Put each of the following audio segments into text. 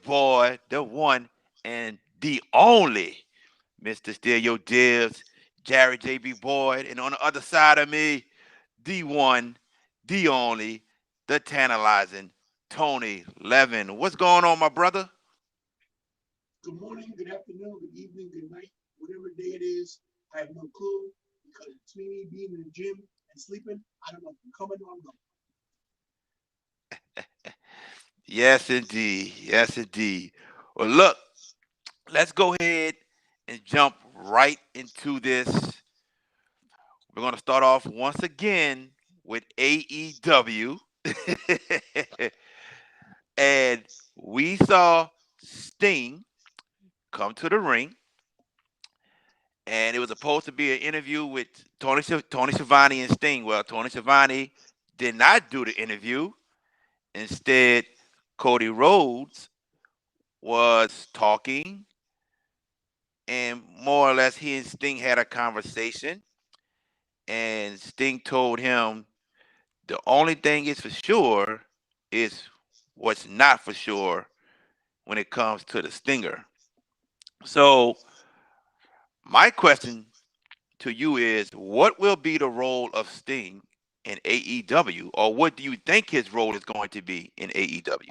boy, the one and the only Mr. Stereo Dibs, Jared JB Boyd, and on the other side of me, the one, the only, the tantalizing Tony Levin. What's going on, my brother? Good morning, good afternoon, good evening, good night, whatever day it is. I have no clue because between me being in the gym and sleeping, I don't know if I'm coming or I'm going. Yes, indeed. Yes, indeed. Well, look, let's go ahead and jump right into this. We're going to start off once again with AEW. And we saw Sting come to the ring, and it was supposed to be an interview with Tony Schiavone and Sting. Well, Tony Schiavone did not do the interview. Instead, Cody Rhodes was talking, and more or less, he and Sting had a conversation. And Sting told him the only thing is for sure is what's not for sure when it comes to the Stinger. So, my question to you is what will be the role of Sting in AEW, or what do you think his role is going to be in AEW?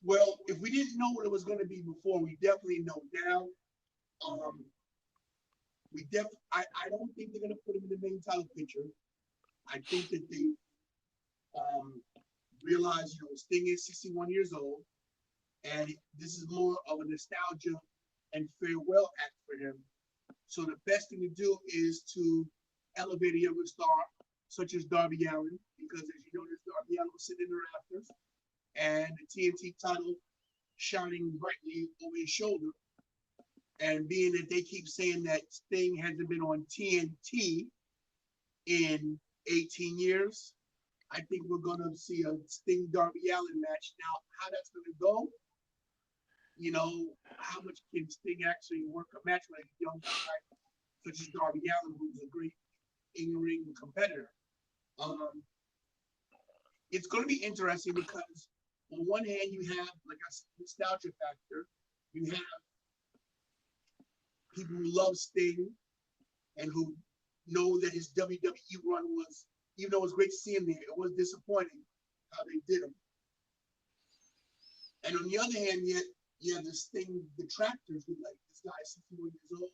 Well, if we didn't know what it was going to be before, we definitely know now. Um, I don't think they're going to put him in the main title picture. I think that they um, realize, Sting is 61 years old, and this is more of a nostalgia and farewell act for him. So the best thing to do is to elevate a younger star, such as Darby Allin, because as you know, there's Darby Allin sitting in the rafters, and the TNT title shining brightly over his shoulder. And being that they keep saying that Sting hasn't been on TNT in 18 years, I think we're going to see a Sting Darby Allin match. Now, how that's going to go, how much can Sting actually work a match with a young guy such as Darby Allin, who's a great in-ring competitor? Um, it's going to be interesting because on one hand you have, like I said, nostalgia factor. You have people who love Sting and who know that his WWE run was, even though it was great to see him there, it was disappointing how they did him. And on the other hand, yet you have this Sting detractors who like this guy's 61 years old.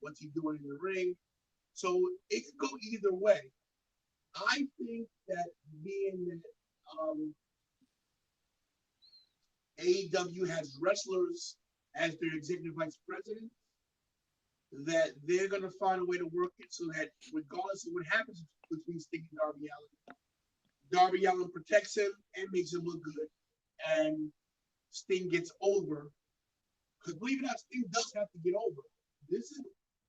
What's he doing in the ring? So it could go either way. I think that being that AEW has wrestlers as their executive vice president, that they're going to find a way to work it so that regardless of what happens between Sting and Darby Allin protects him and makes him look good. And Sting gets over. Because believe it or not, Sting does have to get over. This is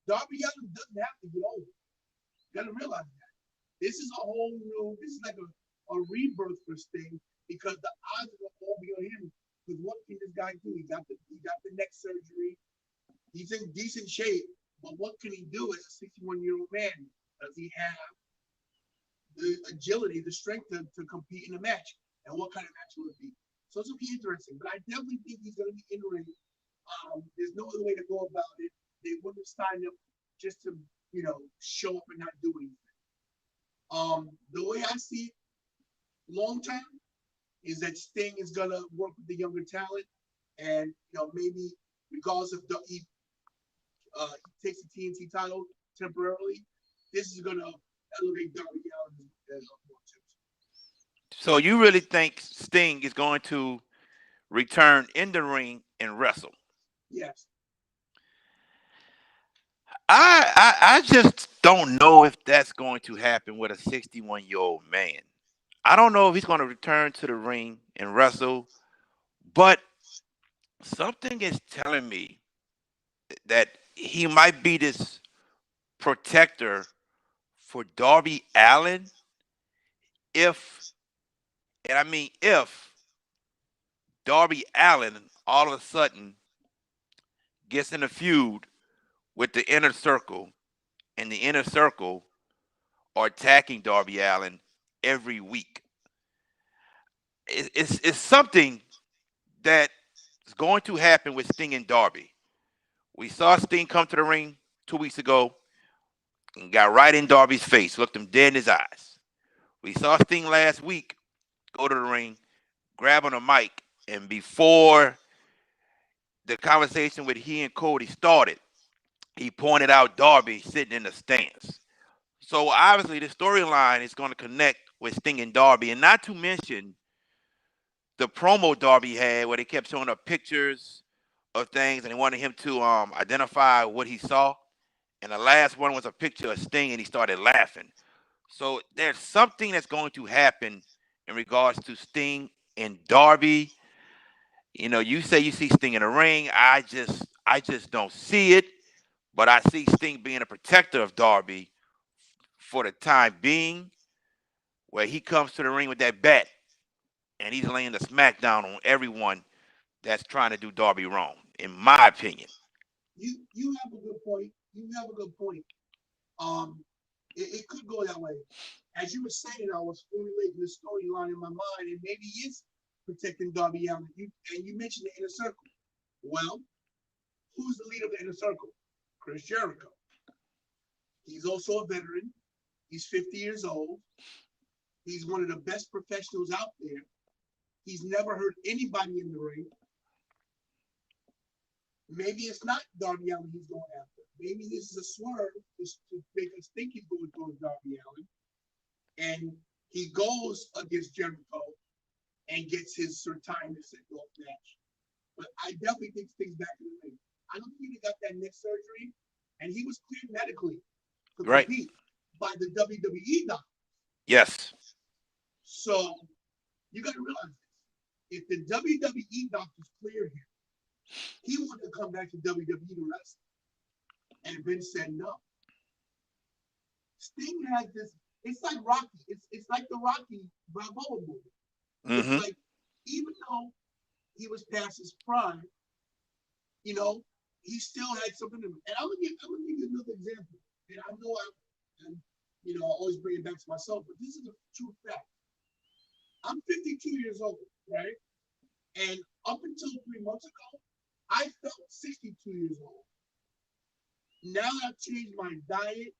Darby Allin doesn't have to get over. You got to realize that. This is a whole new, this is like a rebirth for Sting because the odds are all be on him. Because what can this guy do? He got the neck surgery. He's in decent shape, but what can he do as a 61-year-old man? Does he have the agility, the strength to compete in a match? And what kind of match will it be? So it's going to be interesting. But I definitely think he's going to be in ring. There's no other way to go about it. They wouldn't have signed him just to, show up and not do anything. The way I see it long term is that Sting is going to work with the younger talent. And, maybe regardless of he takes the TNT title temporarily, this is going to elevate Darby Allin as more too. So you really think Sting is going to return in the ring and wrestle? Yes. I just don't know if that's going to happen with a 61-year-old man. I don't know if he's going to return to the ring and wrestle, but something is telling me that he might be this protector for Darby Allin if, and I mean if, Darby Allin all of a sudden gets in a feud with the inner circle, and the inner circle are attacking Darby Allin every week. It's something that is going to happen with Sting and Darby. We saw Sting come to the ring 2 weeks ago and got right in Darby's face, looked him dead in his eyes. We saw Sting last week go to the ring, grab on a mic, and before the conversation with he and Cody started, he pointed out Darby sitting in the stands. So obviously the storyline is going to connect with Sting and Darby, and not to mention the promo Darby had where they kept showing up pictures of things and they wanted him to identify what he saw. And the last one was a picture of Sting and he started laughing. So there's something that's going to happen in regards to Sting and Darby. You know, you say you see Sting in the ring. I just don't see it. But I see Sting being a protector of Darby for the time being, where he comes to the ring with that bat and he's laying the smackdown on everyone that's trying to do Darby wrong, in my opinion. You have a good point. You have a good point. Um, it could go that way. As you were saying, I was formulating the storyline in my mind, and maybe he is protecting Darby Allin. You mentioned the inner circle. Well, who's the leader of the inner circle? Chris Jericho. He's also a veteran. He's 50 years old. He's one of the best professionals out there. He's never hurt anybody in the ring. Maybe it's not Darby Allin he's going after. Maybe this is a swerve to make us think he's going towards Darby Allin. And he goes against Jericho and gets his Sir Tyler sent off match. But I definitely think Sting's back in the ring. I don't think he got that neck surgery, and he was cleared medically to Right? compete by the WWE doctor. Yes. So you got to realize this. If the WWE doctors clear him, he wanted to come back to WWE to wrestle. And Vince said no. Sting has this, it's like Rocky. It's like the Rocky Balboa movie. It's Mm-hmm. like, even though he was past his prime, you know, he still had something in him. And I'm gonna give you another example. And I know I always bring it back to myself, but this is a true fact. I'm 52 years old, right? And up until 3 months ago, I felt 62 years old. Now that I've changed my diet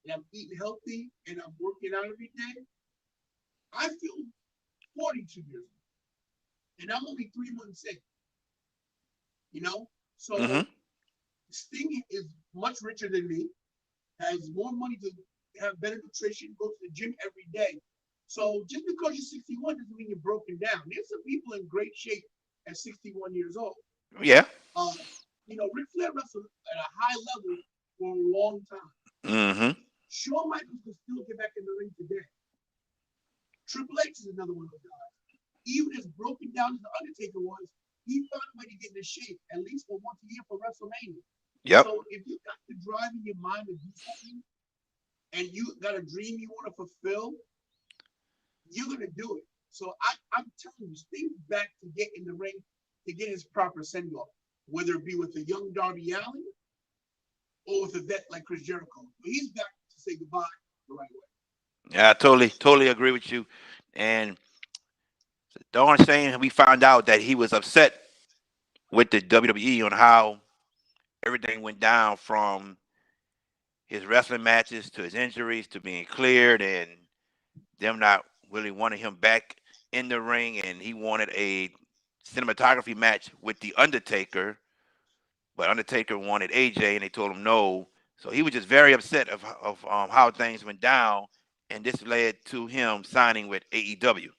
and I'm eating healthy and I'm working out every day, I feel 42 years old. And I'm only 3 months in, you know? So Mm-hmm. Sting is much richer than me, has more money to have better nutrition, go to the gym every day. So just because you're 61 doesn't mean you're broken down. There's some people in great shape at 61 years old. Yeah. Uh, Ric Flair wrestled at a high level for a long time. Mm-hmm. Shawn Michaels can still get back in the ring today. Triple H is another one of those guys. Even as broken down as the Undertaker was, he found a way to get into shape, at least for once a year for WrestleMania. Yep. So if you got the drive in your mind to do something, and you got a dream you want to fulfill, you're gonna do it. So I'm telling you, Steve's back to get in the ring to get his proper send off, whether it be with a young Darby Allin or with a vet like Chris Jericho. But he's back to say goodbye the right way. Yeah, I totally agree with you. And darn shame we found out that he was upset with the WWE on how everything went down from his wrestling matches to his injuries to being cleared and them not really wanting him back in the ring, and he wanted a cinematography match with the Undertaker, but Undertaker wanted AJ, and they told him no. So he was just very upset of how things went down, and this led to him signing with AEW.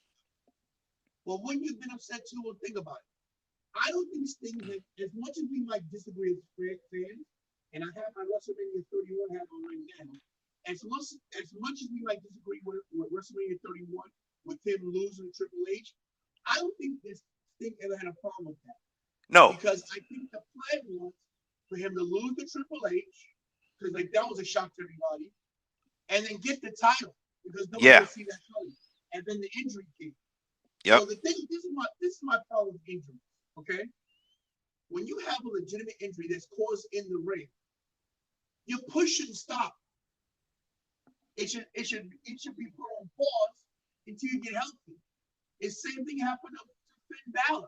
Well, when you've been upset too, well, think about it. I don't think Sting, as much as we might disagree as fans, and I have my WrestleMania 31 hat on right now, as much as we might disagree with WrestleMania 31, with him losing to Triple H, I don't think this Sting ever had a problem with that. No. Because I think the plan was for him to lose to Triple H, because like that was a shock to everybody, and then get the title because nobody Yeah. would see that coming. And then the injury came. Yep. So the thing, this is my problem with injury. Okay, when you have a legitimate injury that's caused in the ring, your push shouldn't stop. It should be put on pause until you get healthy. The same thing happened to Finn Balor.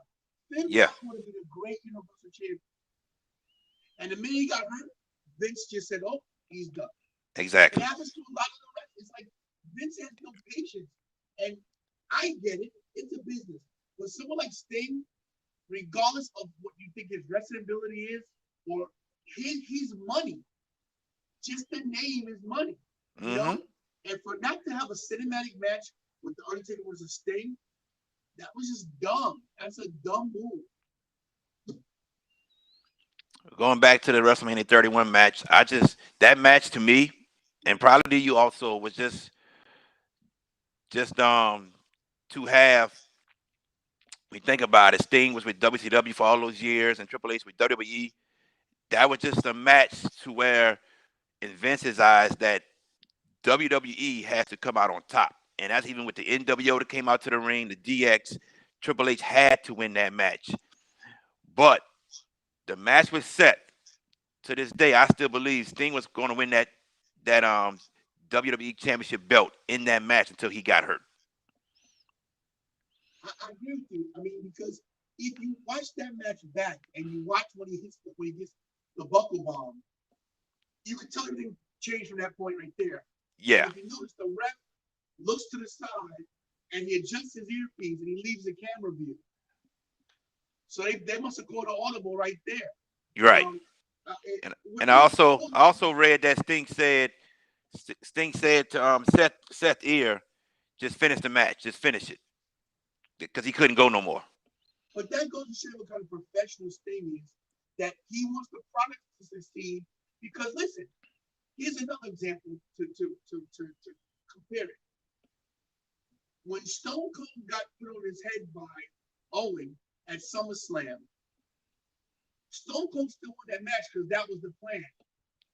Finn Yeah, Balor would have been a great Universal Champion. And the minute he got hurt, Vince just said, "Oh, he's done." It exactly. happens to a lot of the rest. It's like Vince has no patience, and I get it. It's a business, but someone like Sting, regardless of what you think his wrestling ability is, or his money, just the name is money, you Mm-hmm. know. And for not to have a cinematic match with the Undertaker versus Sting, that was just dumb. That's a dumb move. Going back to the WrestleMania 31 match, that match to me, and probably to you also, was just to have. We think about it. Sting was with WCW for all those years, and Triple H with WWE. That was just a match to where, in Vince's eyes, that WWE has to come out on top, and that's even with the NWO that came out to the ring, the DX. Triple H had to win that match, but the match was set. To this day, I still believe Sting was going to win that WWE Championship belt in that match until he got hurt. I agree with you. I mean, because if you watch that match back and you watch when he gets the buckle bomb, you can tell everything changed from that point right there. And Yeah, if you notice, the ref looks to the side and he adjusts his earpiece and he leaves the camera view. So they must have called an audible right there. you're right. Um, And with and I me, also I also read that Sting said to Seth Ear, just finish the match, just finish it, because he couldn't go no more. but that goes to show what kind of professional Sting is. That he wants the product to succeed. Because listen, here's another example to compare it. When Stone Cold got put on his head by Owen at SummerSlam, Stone Cold still won that match because that was the plan.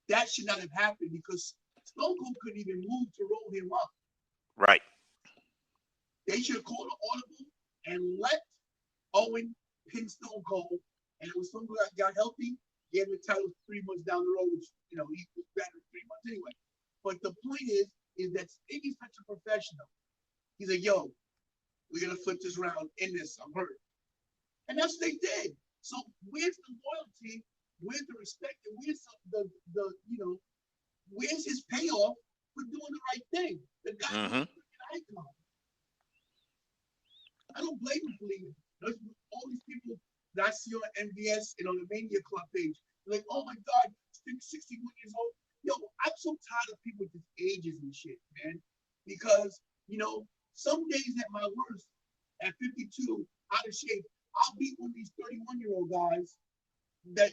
That should not have happened because Stone Cold couldn't even move to roll him up. Right. They should have called an audible and let Owen pin Stone Cold. And it was Stone Cold got healthy, gave him the title 3 months down the road, which he was better in 3 months anyway. But the point is that Sting is such a professional. He's like, yo, we're gonna flip this round in this. I'm hurt. And that's what they did. So where's the loyalty? Where's the respect? And where's where's his payoff for doing the right thing? The guy was Mm-hmm. an icon. I don't blame him for leaving. There's all these people that I see on MVS and on the Mania Club page. They're like, oh my God, Sting's 61 years old. Yo, I'm so tired of people with these ages and shit, man. Because, some days at my worst, at 52, out of shape, I'll beat one of these 31-year-old guys that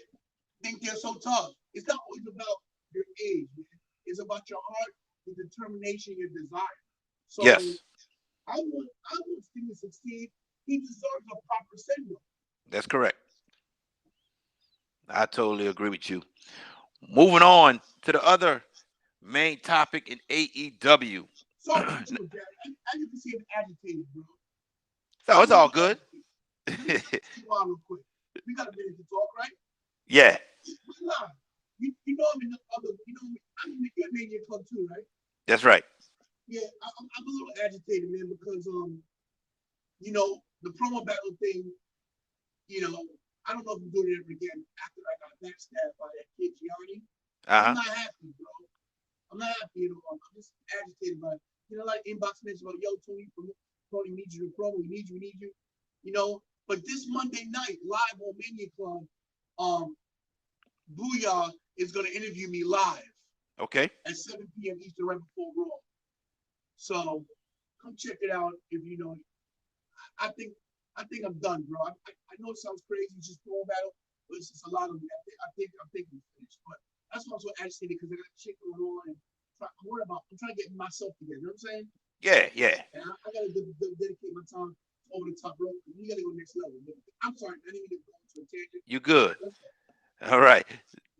think they're so tough. It's not always about your age, man. It's about your heart, your determination, your desire. So Yes, I want Sting to succeed. He deserves a proper send off. that's correct. I totally agree with you. Moving on to the other main topic in AEW. Sorry to interrupt, Dad. I need to see him agitated, bro. So I'm it's a all little good. agitated. Let me talk to you all real quick. We got a minute to talk, right? Yeah, We live. You know I'm in the other. I'm in the Mania Club too, right? that's right. Yeah, I'm a little agitated, man, because the promo battle thing. You know, I don't know if I'm doing it again after I got backstabbed by that kid Gianni. I'm Uh-huh. not happy, bro. I'm not happy at all. I'm just agitated by it. Like inbox messages about, yo, Tony needs you to promo. We need you. But this Monday night, live on Mania Club, um, Booyah is going to interview me live Okay. at 7 p.m. Eastern right before Raw. So come check it out if you know. I think I think I'm done, bro. I know it sounds crazy, just throwing battle, but it's just a lot of me. I think I'm finished. But that's why I'm so agitated because I got shit going on and I'm trying to get myself together. You know what I'm saying? Yeah, yeah. And I gotta dedicate my time over the top, bro. We gotta go next level. I'm sorry, I didn't even go into a tangent. You good. Let's go. All right.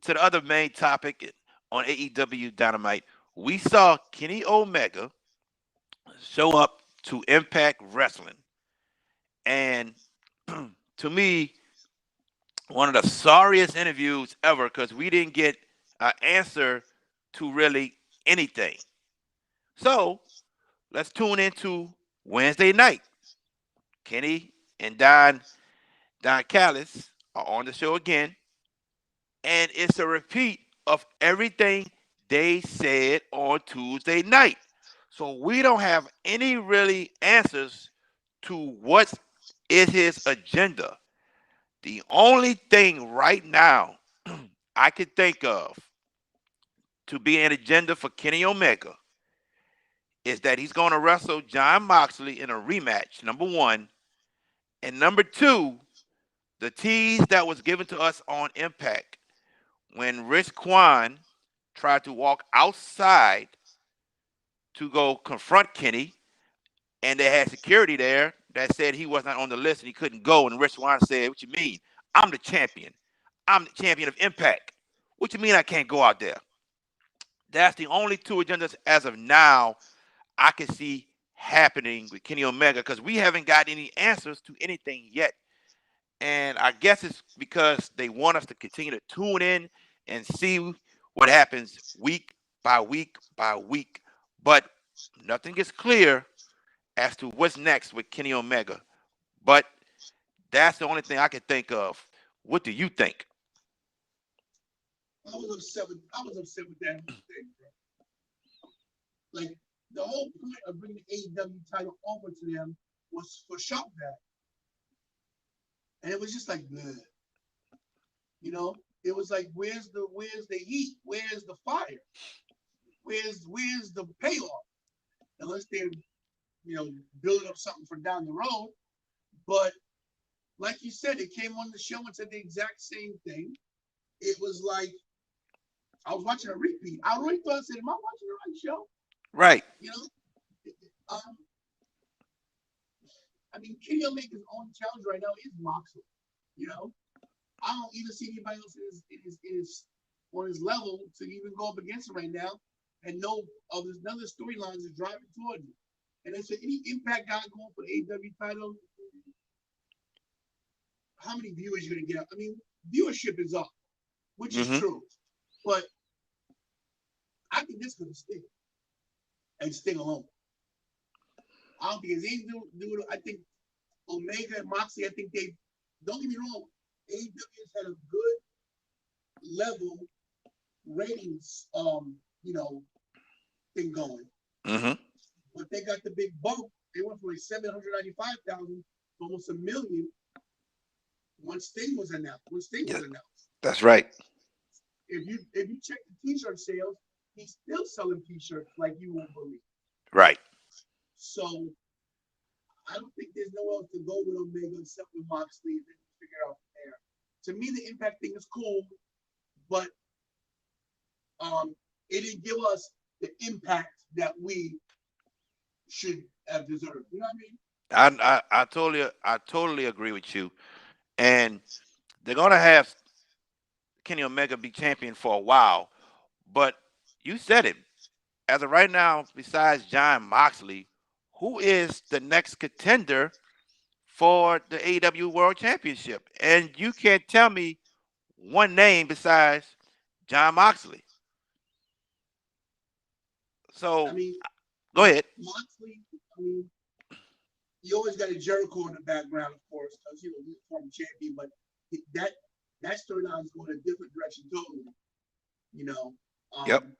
To the other main topic on AEW Dynamite, we saw Kenny Omega show up to Impact Wrestling. And to me, one of the sorriest interviews ever because we didn't get an answer to really anything. So let's tune into Wednesday night. Kenny and Don Callis are on the show again, and it's a repeat of everything they said on Tuesday night. So we don't have any really answers to what is his agenda. The only thing right now I could think of to be an agenda for Kenny Omega is that he's going to wrestle John Moxley in a rematch, number one. And number two, the tease that was given to us on Impact when Rich Kwan tried to walk outside to go confront Kenny, and they had security there that said he was not on the list and he couldn't go. And Rich Swann said, "What you mean? I'm the champion. I'm the champion of Impact. What you mean I can't go out there?" That's the only two agendas as of now I can see happening with Kenny Omega because we haven't got any answers to anything yet. And I guess it's because they want us to continue to tune in and see what happens week by week by week. But nothing is clear as to what's next with Kenny Omega. But that's the only thing I can think of. What do you think? I was upset with that whole thing, bro. Like the whole point of bringing the AEW title over to them was for shock that, and it was just like, bleh. You know, it was like, where's the heat? Where's the fire? Where's the payoff? Unless they're building up something for down the road. But like you said, they came on the show and said the exact same thing. It was like I was watching a repeat. I really thought I said, "Am I watching the right show?" Right. You know, um, I mean, Kenny Omega's only challenge right now is Moxley. You know, I don't even see anybody else is on his level to even go up against him right now. And no other none of the storylines is driving towards him. And they said any impact guy going for the AW title, how many viewers you're gonna get? I mean, viewership is up, which is Mm-hmm. true. But I think this could Sting and Sting alone. I don't think it's anything to do. I think Omega and Moxley. I think they don't get me wrong. AEW has had a good level ratings, thing going, Mm-hmm. but they got the big bump. They went from like 795,000 to almost a million when Sting was announced. Yeah, that's right. If you check the T-shirt sales, he's still selling T-shirts like you won't believe. Right. So I don't think there's nowhere else to go with Omega except with Moxley and then figure it out from there. To me, the Impact thing is cool, but it didn't give us the impact that we should have deserved. You know what I mean? I totally agree with you. And they're gonna have Kenny Omega be champion for a while. But you said it. As of right now, besides John Moxley, who is the next contender for the AEW World Championship? And you can't tell me one name besides John Moxley. I So mean, go ahead. Moxley. I mean, you always got a Jericho in the background, of course, because he's a former champion. But that that storyline is going a different direction totally. You know, Yep. um,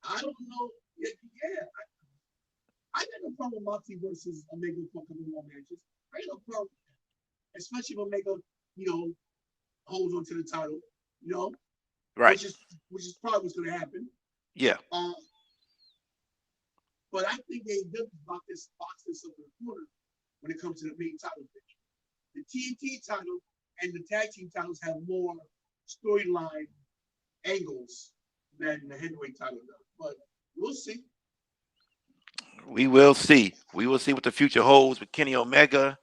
I don't know. Yeah, I got no problem with Moxley versus Omega for a couple more matches. I got no problem, especially if Omega, you know, holds onto the title. You know, Right. which is probably what's going to happen. Yeah. Um, but I think they did box this up in the corner when it comes to the main title picture. The TNT title and the tag team titles have more storyline angles than the heavyweight title does. But we'll see. We will see. We will see what the future holds with Kenny Omega,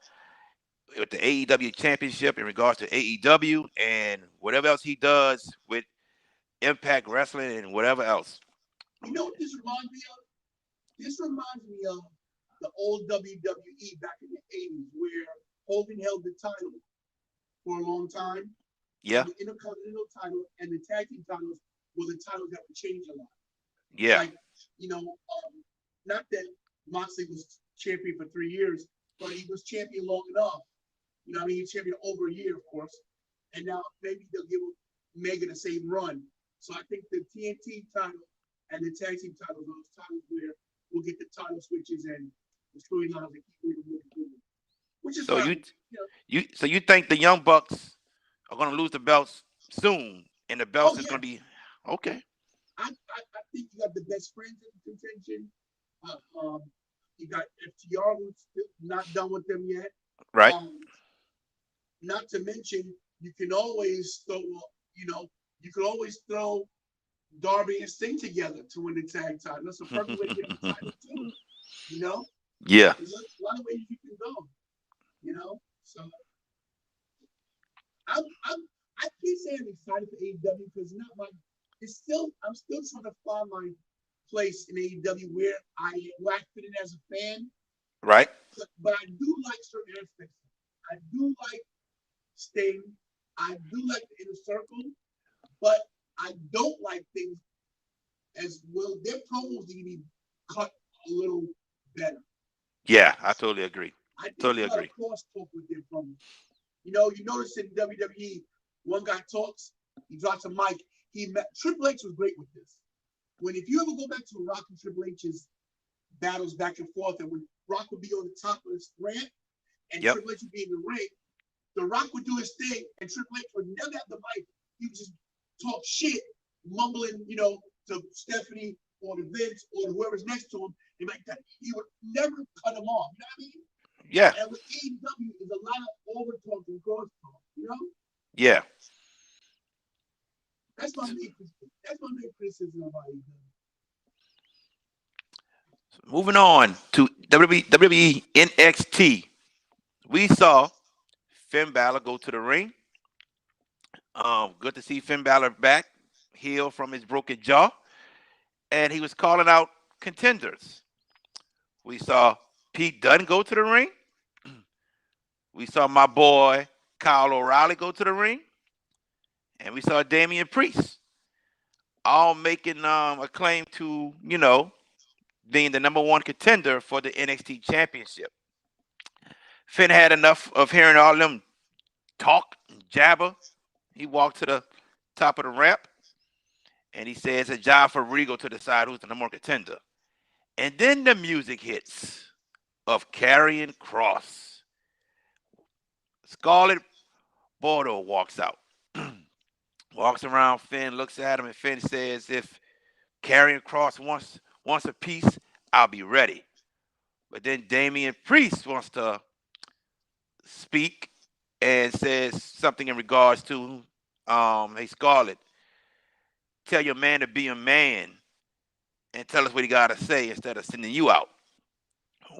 with the AEW championship in regards to AEW and whatever else he does with Impact Wrestling and whatever else. You know what this reminds me of? This reminds me of the old WWE back in the 80s where Hogan held the title for a long time, and Yeah. the Intercontinental title and the tag team titles were the titles that would change a lot. Yeah. Like, not that Moxley was champion for 3 years, but he was champion long enough You know what I mean? He's champion over a year, of course. And now maybe they'll give Mega the same run. So I think the TNT title and the tag team titles are those titles where we'll get the title switches and the storylines that keep moving forward, which is So fine. you You know? you think the Young Bucks are going to lose the belts soon, and the Oh belts is going to yeah, be okay, I think you got the best friends in contention. Uh, um, you got FTR who's still not done with them yet. right? Um, Not to mention, you can always throw, you know, you can always throw Darby and Sting together to win the tag title. That's a perfect way to get the title too. You know, Yeah, there's a lot of ways you can go. You know, so I'm I can't say I'm excited for AEW because not my. It's still I'm still trying to find my place in AEW where I fit in as a fan. right. But I do like certain aspects. I do like Sting. I do like the inner circle, but I don't like things as well. Their promos need to be cut a little better. Yeah, I totally agree. I think Totally there's a lot of agree. crosstalk with their promos. You know, you notice in WWE, one guy talks, he drops a mic. Triple H was great with this. When if you ever go back to Rock and Triple H's battles back and forth, and when Rock would be on the top of this ramp and Yep. Triple H would be in the ring, The Rock would do his thing, and Triple H would never have the mic. He would just talk shit, mumbling, you know, to Stephanie or to Vince or to whoever's next to him. And like that, he would never cut him off. You know what I mean? Yeah. And with AEW, is a lot of over talk and cross talk. You know, Yeah. that's my main criticism. That's my main criticism about AEW. Moving on to WWE NXT, we saw Finn Balor go to the ring. Good to see Finn Balor back, healed from his broken jaw, and he was calling out contenders. We saw Pete Dunne go to the ring. We saw my boy Kyle O'Reilly go to the ring, and we saw Damian Priest, all making a claim to being the number one contender for the NXT Championship. Finn had enough of hearing all them talk and jabber. He walked to the top of the ramp and he says it's a job for Regal to decide who's the number one contender. And then the music hits of Karrion Cross. Scarlett Bordeaux walks out, walks around Finn, looks at him, and Finn says, "If Karrion Cross wants a piece, I'll be ready." But then Damian Priest wants to speak and says something in regards to, "Hey Scarlett, tell your man to be a man and tell us what he got to say instead of sending you out."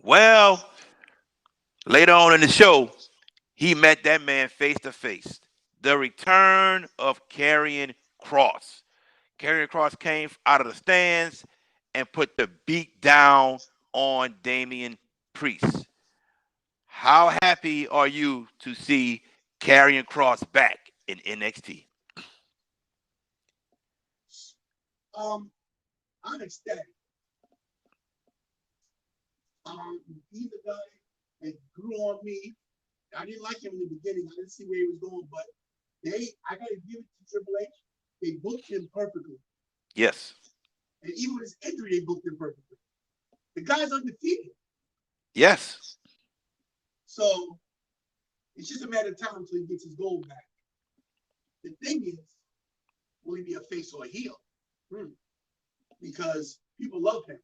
Well, later on in the show, he met that man face to face. The return of Karrion Cross. Karrion Cross came out of the stands and put the beat down on Damian Priest. How happy are you to see Karrion Cross back in NXT? I'm ecstatic. He's a guy that grew on me. I didn't like him in the beginning. I didn't see where he was going, but I got to give it to Triple H. They booked him perfectly. Yes. And even with his injury, they booked him perfectly. The guy's undefeated. Yes. So it's just a matter of time until he gets his gold back. The thing is, will he be a face or a heel? Because people love him.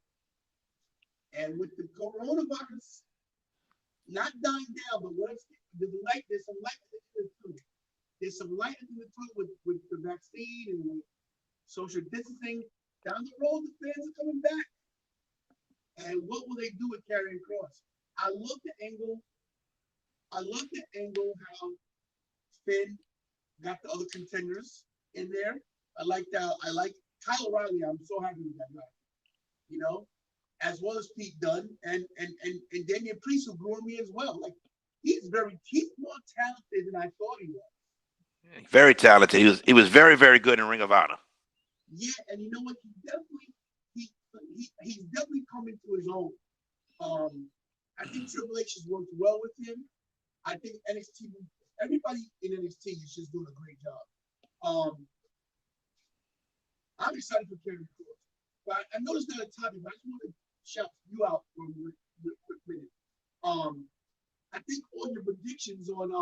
And with the coronavirus not dying down, but there's some light in the tunnel. There's some light in the tunnel with the vaccine and with social distancing. Down the road, the fans are coming back. And what will they do with Karrion Cross? I love the angle. I love the angle how Finn got the other contenders in there. I like that. I like Kyle O'Reilly. I'm so happy with that guy. You know, as well as Pete Dunne and Damian Priest, who grew on me as well. Like he's more talented than I thought he was. Very talented. He was very, very good in Ring of Honor. Yeah, and you know what? He's definitely coming to his own. I think Triple H has worked well with him. I think NXT, everybody in NXT is just doing a great job. Um, I'm excited for Karen Cross. But I know it's not a topic, but I just want to shout you out for a quick minute. Um, I think all your predictions on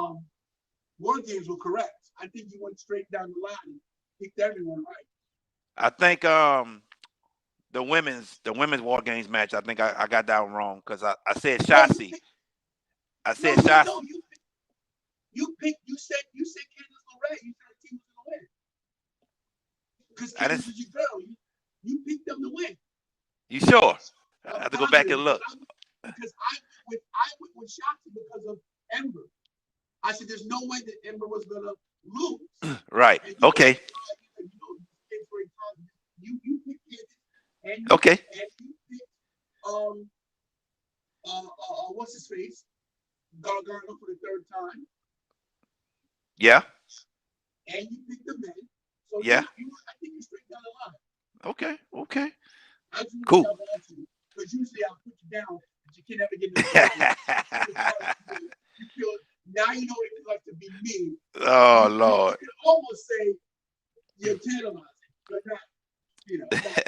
War Games were correct. I think you went straight down the line and picked everyone right. I think the women's War Games match. I think I got that one wrong because I said No, you Shotzi. picked. I No, said no, no. Shotzi. You picked. You said Candice LeRae. You said her team was gonna win because I Candice didn't. is your girl. You picked them to win. You sure? I'm I have to go back positive and look. because I went with Shotzi because of Ember. I said there's no way that Ember was gonna lose. Right. And you were Okay. like, oh, kids very positive. You picked Candice and Okay. you picked um what's his face Gargano for the third time, Yeah. and you picked the men. So Yeah. I think you're straight down the line. Okay. Okay. I just want to Cool. shout out to you because usually I'll put you down, but you can never get in the feelings. You feel now you know what it's like to be me. Oh You Lord. can almost say you're tantalizing, but not not.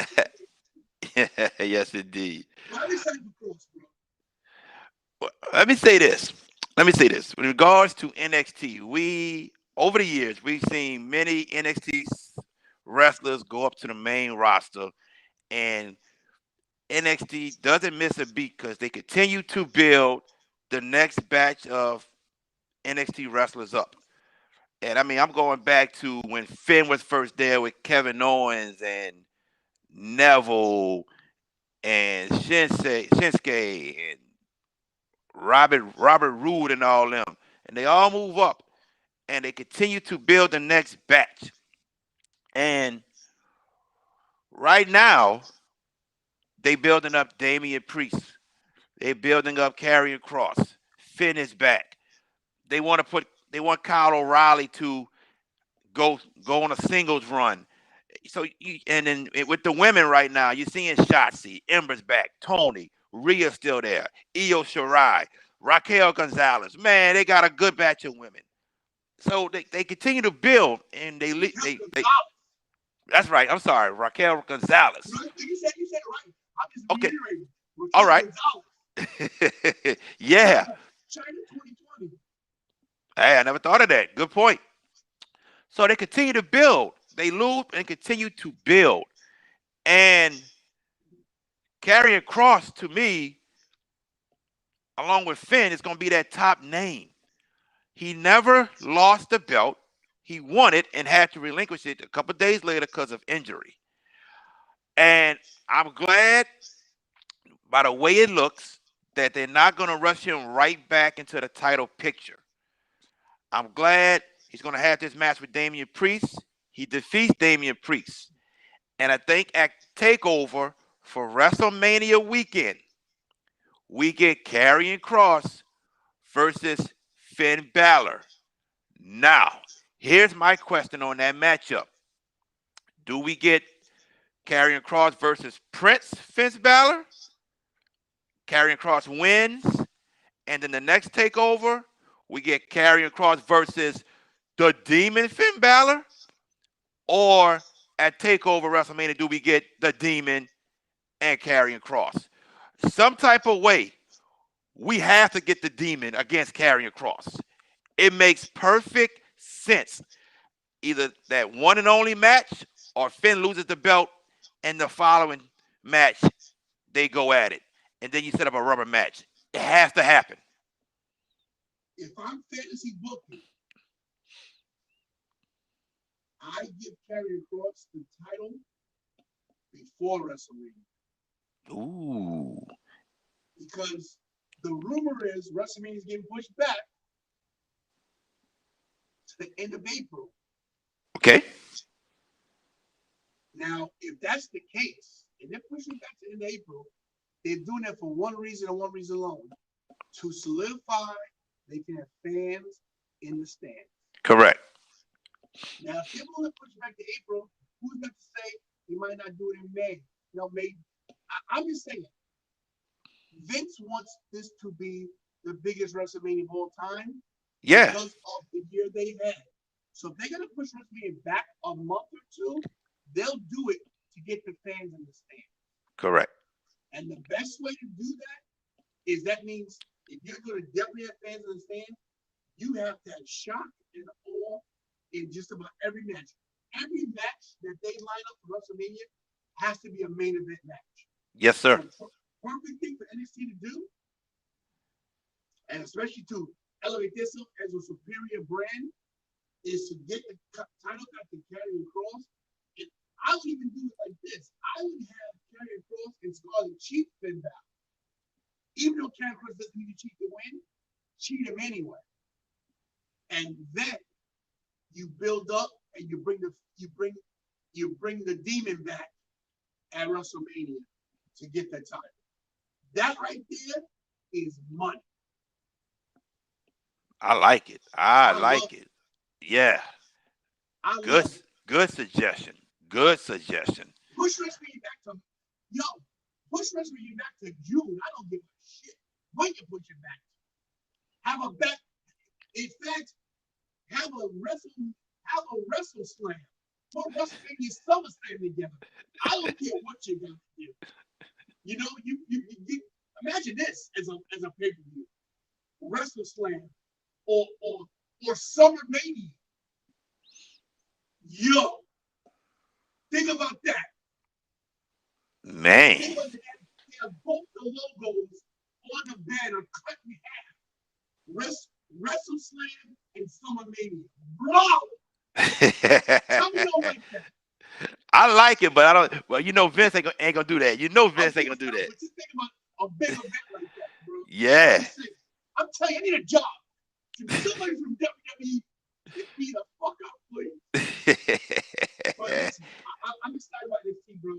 Yes, indeed. But I'm excited for Cross, bro. Let me say this. Let me say this. With regards to NXT, we over the years we've seen many NXT wrestlers go up to the main roster, and NXT doesn't miss a beat because they continue to build the next batch of NXT wrestlers up. And I mean, I'm going back to when Finn was first there with Kevin Owens and Neville and Shinsuke and Robert Roode and all them. And they all move up and they continue to build the next batch. And right now, they building up Damian Priest. They building up Karrion Cross. Finn is back. They want Kyle O'Reilly to go on a singles run. And then with the women right now, you're seeing Shotzi, Ember's back, Tony, Rhea's still there, Io Shirai, Raquel Gonzalez. Man, they got a good batch of women. So they continue to build, and Raquel they Gonzalez. that's right. I'm sorry, Raquel Gonzalez. Right? You said it right. I'm just Okay, reiterating. all Raquel right. Gonzalez. Yeah. China 2020. Hey, I never thought of that. Good point. So they continue to build. They loop and continue to build. And carrying Cross to me, along with Finn, is going to be that top name. He never lost the belt. He won it and had to relinquish it a couple of days later because of injury. And I'm glad by the way it looks that they're not going to rush him right back into the title picture. I'm glad he's going to have this match with Damian Priest. He defeats Damian Priest. And I think at TakeOver for WrestleMania weekend, we get Karrion Cross versus Finn Balor. Now, here's my question on that matchup. Do we get Karrion Cross versus Prince Finn Balor? Karrion Cross wins, and then the next takeover, we get Karrion Cross versus the Demon Finn Balor? Or at takeover WrestleMania, do we get the Demon and Karrion Cross? Some type of way, we have to get the Demon against Karrion Cross. It makes perfect sense. Either that one and only match or Finn loses the belt and the following match they go at it. And then you set up a rubber match. It has to happen. If I'm fantasy booking, I give Karrion Cross the title before WrestleMania Ooh. because the rumor is WrestleMania is getting pushed back to the end of April. Okay. Now, if that's the case, and they're pushing back to the end of April, they're doing that for one reason and one reason alone: to solidify they can have fans in the stands. Correct. Now, if they're going to push back to April, who's going to say they might not do it in May? Maybe. I'm just saying, Vince wants this to be the biggest WrestleMania of all time Yeah, because of the year they had. So if they're gonna push WrestleMania back a month or two, they'll do it to get the fans in the stand. correct. And the best way to do that is that means if you're gonna definitely have fans in the stand, you have to have shock and awe in just about every match. Every match that they line up for WrestleMania has to be a main event match. Yes, So sir. perfect thing for NXT to do, and especially to elevate this up as a superior brand, is to get the title back to Karrion Kross. And I would even do it like this. I would have Karrion Kross and Scarlett cheat Finn Balor. Even though Karrion Kross doesn't need to cheat to win, cheat him anyway. And then you build up and you bring the demon back at WrestleMania to get that title. That right there is money. I like it. I I love like it. it. Yeah. I Good love it. good suggestion. Good suggestion. Push WrestleMania back to yo. Push WrestleMania back to June. I don't give a shit when you push it back. Have a back. In fact, have a wrestle slam. Put WrestleMania SummerSlam together. I don't care what you're gonna do. You know, you imagine this as a pay per view, Wrestle Slam, or Summer Mania. Yo, think about that. Man. Think about that. They have both the logos on the banner cut in half. Wrestle Slam and Summer Mania. Bro, how you don't like that? I like it, but I don't. Well, you know Vince ain't gonna do that. You know Of Vince ain't gonna course do not, that. but just think about a big event like that, bro. I'm Yeah. just saying. I'm telling you, I need a job. Can somebody from WWE pick me the fuck up, please? But listen, I'm excited about this team, bro.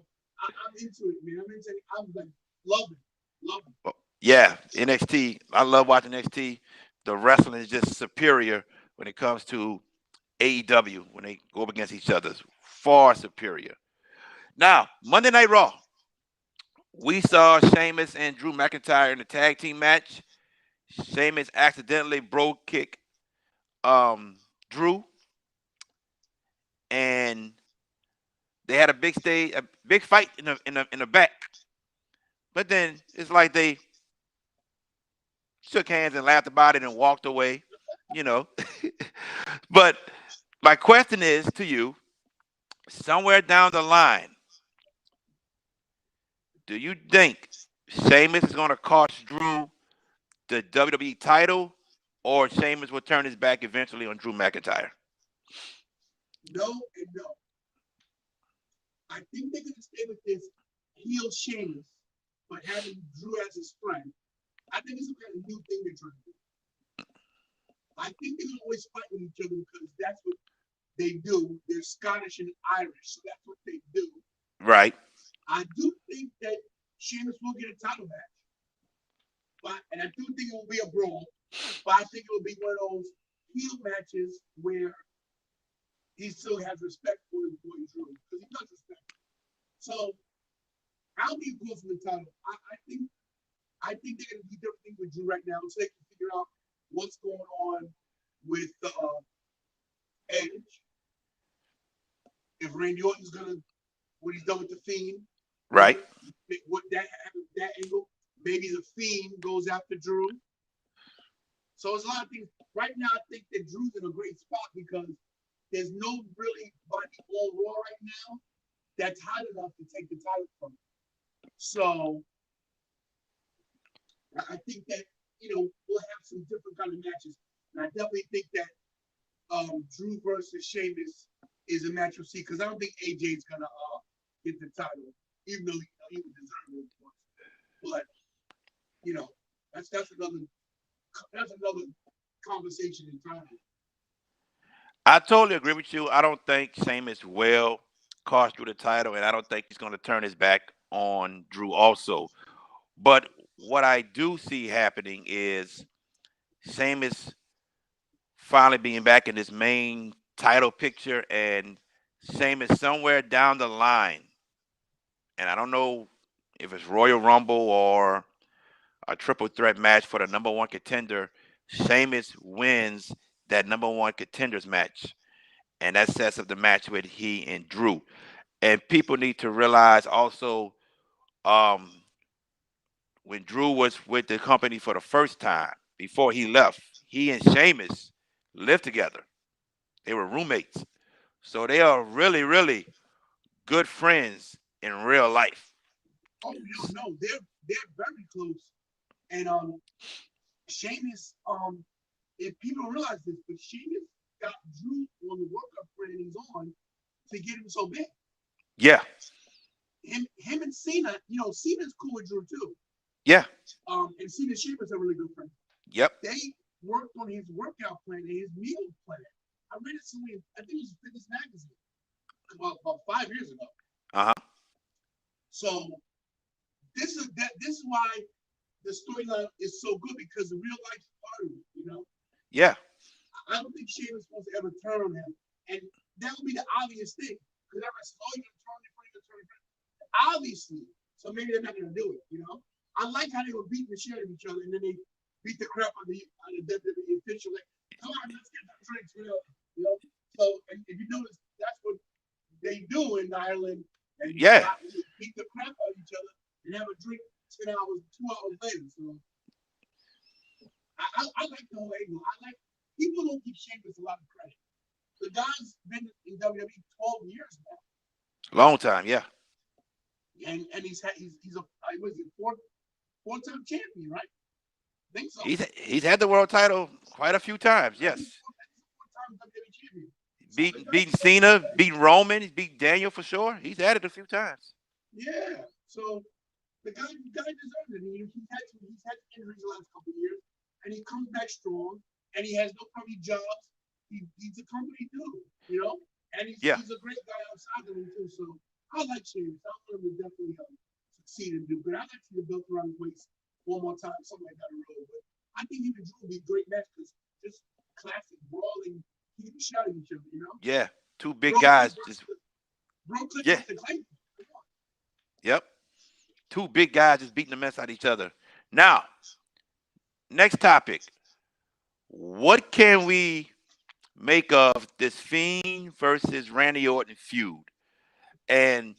I'm into it, man. I'm into it. I'm like, love it. Love it. Yeah, NXT. I love watching NXT. The wrestling is just superior when it comes to AEW when they go up against each other. It's far superior. Now, Monday Night Raw. We saw Sheamus and Drew McIntyre in the tag team match. Sheamus accidentally broke kick Drew, and they had a big fight in the back. But then it's like they shook hands and laughed about it and walked away, you know. But my question is to you: somewhere down the line, do you think Sheamus is going to cost Drew the WWE title, or Sheamus will turn his back eventually on Drew McIntyre? No and no. I think they're gonna stay with this heel Sheamus, but having Drew as his friend. I think it's some kind of new thing they're trying to do. I think they're gonna always fight with each other because that's what they do. They're Scottish and Irish, so that's what they do. Right. I do think that Sheamus will get a title match, and I do think it will be a brawl. But I think it will be one of those heel matches where he still has respect for his boy Drew because he does respect him. So how do you go for the title? I think they're gonna do different things with Drew right now so they can figure out what's going on with Edge. If Randy Orton's gonna what he's done with the Fiend, Right. what that angle. Maybe the Fiend goes after Drew. So there's a lot of things. Right now, I think that Drew's in a great spot because there's no really body on Raw right now that's hot enough to take the title from him. So I think that we'll have some different kind of matches, and I definitely think that Drew versus Sheamus is a match we'll see because I don't think AJ's gonna get the title, even though he would deserve it, of course. But that's another conversation in time. I totally agree with you. I don't think Sheamus will cost Drew the title, and I don't think he's going to turn his back on Drew also. But what I do see happening is Sheamus finally being back in his main title picture, and Sheamus somewhere down the line, and I don't know if it's Royal Rumble or a triple threat match for the number one contender. Sheamus wins that number one contenders match, and that sets up the match with he and Drew. And people need to realize also, um, when Drew was with the company for the first time before he left, he and Sheamus lived together. They were roommates, so they are really, really good friends in real life. Oh no, they're very close. And Sheamus, if people don't realize this, but Sheamus got Drew on the workout plan he's on to get him so big. Yeah, Him and Cena, Cena's cool with Drew too. yeah, And Cena and Sheamus are really good friends. yep, They worked on his workout plan and his meal plan. I read it somewhere, I think it was Fitness Magazine, about 5 years ago. uh huh, So this is why the storyline is so good because the real life part of it. yeah, I don't think Shane was supposed to ever turn on him, and that would be the obvious thing. Because everyone says, "Oh, you're gonna turn your friend, you're gonna turn your friend." Obviously, so maybe they're not gonna do it. I like how they were beating the shit out of each other, and then they beat the crap out of the WWE official. Like, come on, let's get the drinks. So if you notice, that's what they do in Ireland, and yeah. beat the crap out of each other and have a drink 10 hours, 2 hours later. So I like the whole angle. I like people don't give Sheamus a lot of credit. The guy's been in WWE 12 years now, Long time, yeah. and he's a what is it, four-time champion, right? I think so. He's had the world title quite a few times. Yeah, he's Yes, a four-time WWE champion. So the beating guy's Cena, beating Roman, he's beaten Daniel for sure. He's had it a few times. yeah. So the guy deserves it. He's had injuries the last couple of years, and he comes back strong, and he has no crummy jobs. He's a company dude. And he's Yeah, he's a great guy outside the ring too. So I like Sheamus. I want him to definitely succeed and do good. I'd like to see the belt around his waist one more time, something like that in a row. But I think him and Drew would be a great match because just classic brawling, keep shouting each other. yeah. Two big Brooklyn guys. Just versus Brooklyn yeah, versus Clayton. yep. Two big guys just beating the mess out of each other. Now, next topic. What can we make of this Fiend versus Randy Orton feud? And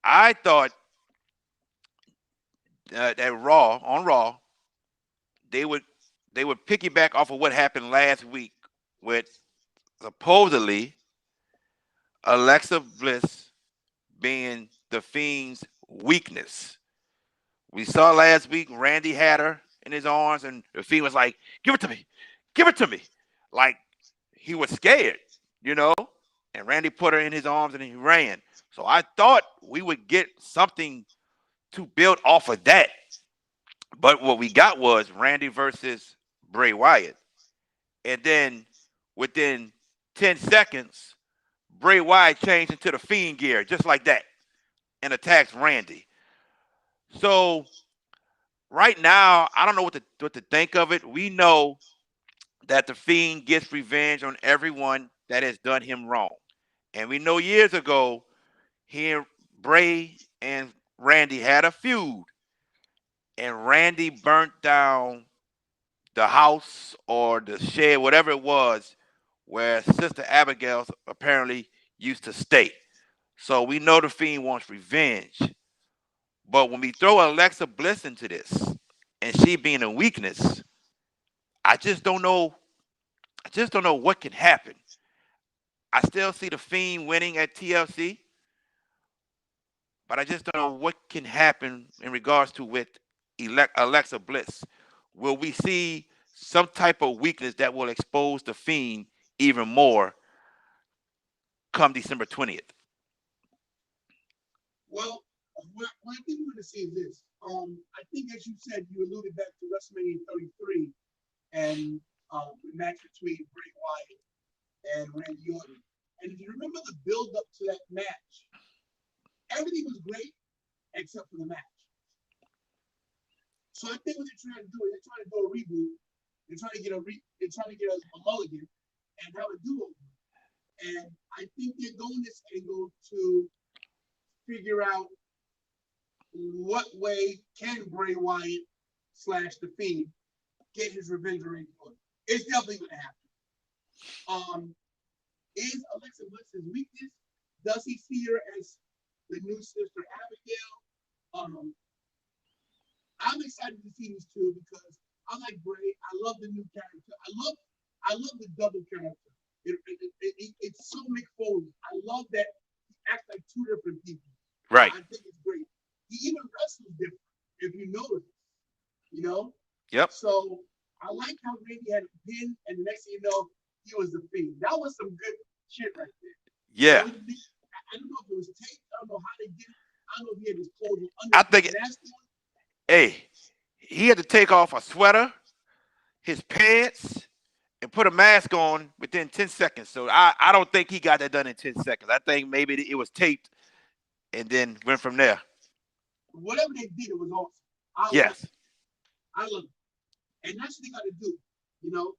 I thought that Raw, they would they would piggyback off of what happened last week with supposedly Alexa Bliss being the Fiend's weakness. We saw last week Randy had her in his arms, and the Fiend was like, "Give it to me, give it to me," like he was scared, you know. And Randy put her in his arms, and he ran. So I thought we would get something to build off of that. But what we got was Randy versus Bray Wyatt. And then within 10 seconds, Bray Wyatt changed into the Fiend gear just like that and attacks Randy. So right now, I don't know what to think of it. We know that the Fiend gets revenge on everyone that has done him wrong. And we know years ago, he and Bray and Randy had a feud, and Randy burnt down the house or the shed, whatever it was, where Sister Abigail apparently used to stay. So we know the Fiend wants revenge. But when we throw Alexa Bliss into this, and she being a weakness, I just don't know. I just don't know what can happen. I still see the Fiend winning at TLC, but I just don't know what can happen in regards to with Alexa Bliss. Will we see some type of weakness that will expose the Fiend even more come December 20th? Well, what I think we're going to see is this. I think, as you said, you alluded back to WrestleMania 33 and the match between Bray Wyatt and Randy Orton. And if you remember the build up to that match, everything was great except for the match. So I think what they're trying to do is they're trying to do a reboot. They're trying to get a mulligan and have a do over. And I think they're going this angle to figure out what way can Bray Wyatt slash the Fiend get his revenge on Randy Orton. It's definitely gonna happen. Is Alexa Bliss his weakness? Does he see her as the new sister Abigail? Um, I'm excited to see these two because I like Bray. I love the new character. I love the double character. It's so Mick Foley. I love that he acts like two different people. Right. I think it's great. He even wrestles different, if you notice. You know? Yep. So I like how Randy had a pin, and the next thing you know, he was the Fiend. That was some good shit right there. Yeah. I don't know if it was taped. I don't know how they did it. I don't know if he had his clothes under I his think, mask on. hey, he had to take off a sweater, his pants, and put a mask on within 10 seconds. So I don't think he got that done in 10 seconds. I think maybe it was taped and then went from there. Whatever they did, it was awesome. I love Yes. it. I love it. And that's what they got to do. You know,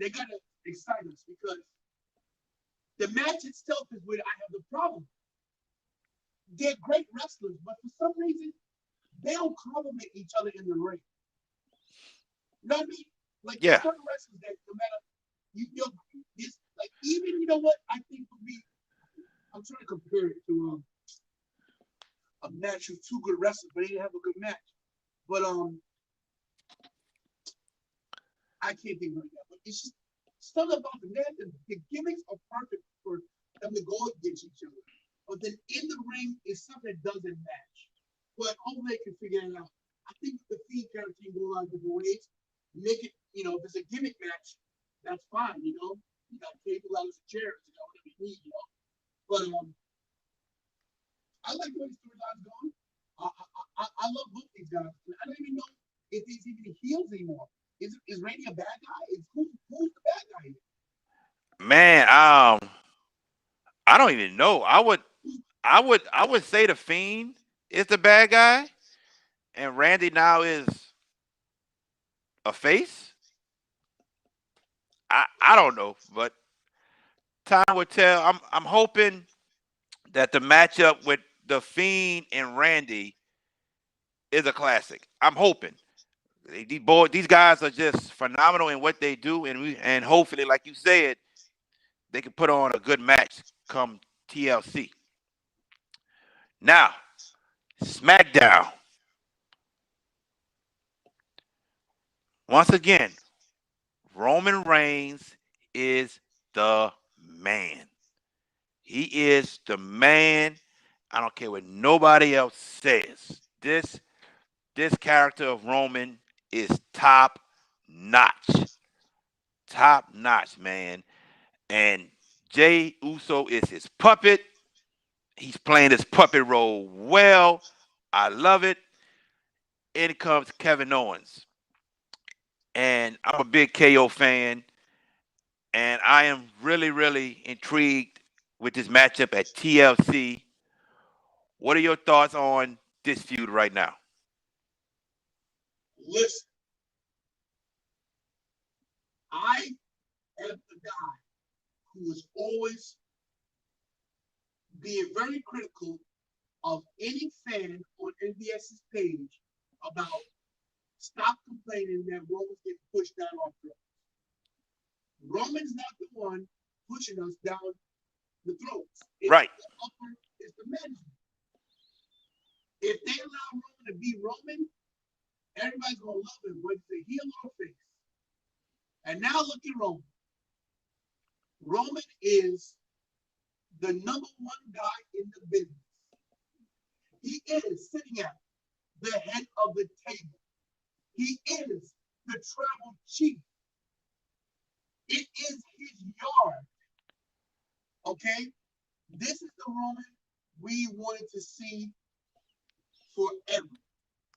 they got to excite us because the match itself is where I have the problem. They're great wrestlers, but for some reason, they don't compliment each other in the ring. You know what I mean? Like there's Yeah. certain wrestlers that no matter you this like even you know what I think would be I'm trying to compare it to a match with two good wrestlers, but they didn't have a good match. But I can't think of that. But it's just something about the gimmicks are perfect for them to go against each other. But then in the ring is something that doesn't match. But hopefully they can figure it out. I think the Fiend character can go a lot of different ways. Make it, if it's a gimmick match, that's fine, You got table ladders and chairs, whatever you need, But I like the way the storyline's going. I love both these guys. I don't even know if he's even heels anymore. Is Randy a bad guy? Who's the bad guy here? Man, I don't even know. I would say the Fiend is the bad guy, and Randy now is a face. I don't know, but time will tell. I'm hoping that the matchup with the Fiend and Randy is a classic. I'm hoping. These guys are just phenomenal in what they do, and hopefully, like you said, they can put on a good match come TLC. Now, SmackDown. Once again, Roman Reigns is the man. He is the man. I don't care what nobody else says. This character of Roman is top notch. Top notch, man. And Jay Uso is his puppet. He's playing his puppet role well. I love it. In comes Kevin Owens. And I'm a big KO fan. And I am really, really intrigued with this matchup at TLC. What are your thoughts on this feud right now? Listen, I am the guy who is always being very critical of any fan on NBS's page about stop complaining that Roman's getting pushed down our throat. Roman's not the one pushing us down the throats. It's Right. the upper, it's the management. If they allow Roman to be Roman, everybody's gonna love him, whether it's a heel or a face. And now look at Roman. Roman is the number one guy in the business. He is sitting at the head of the table. He is the tribal chief. It is his yard. Okay? This is the Roman we wanted to see forever.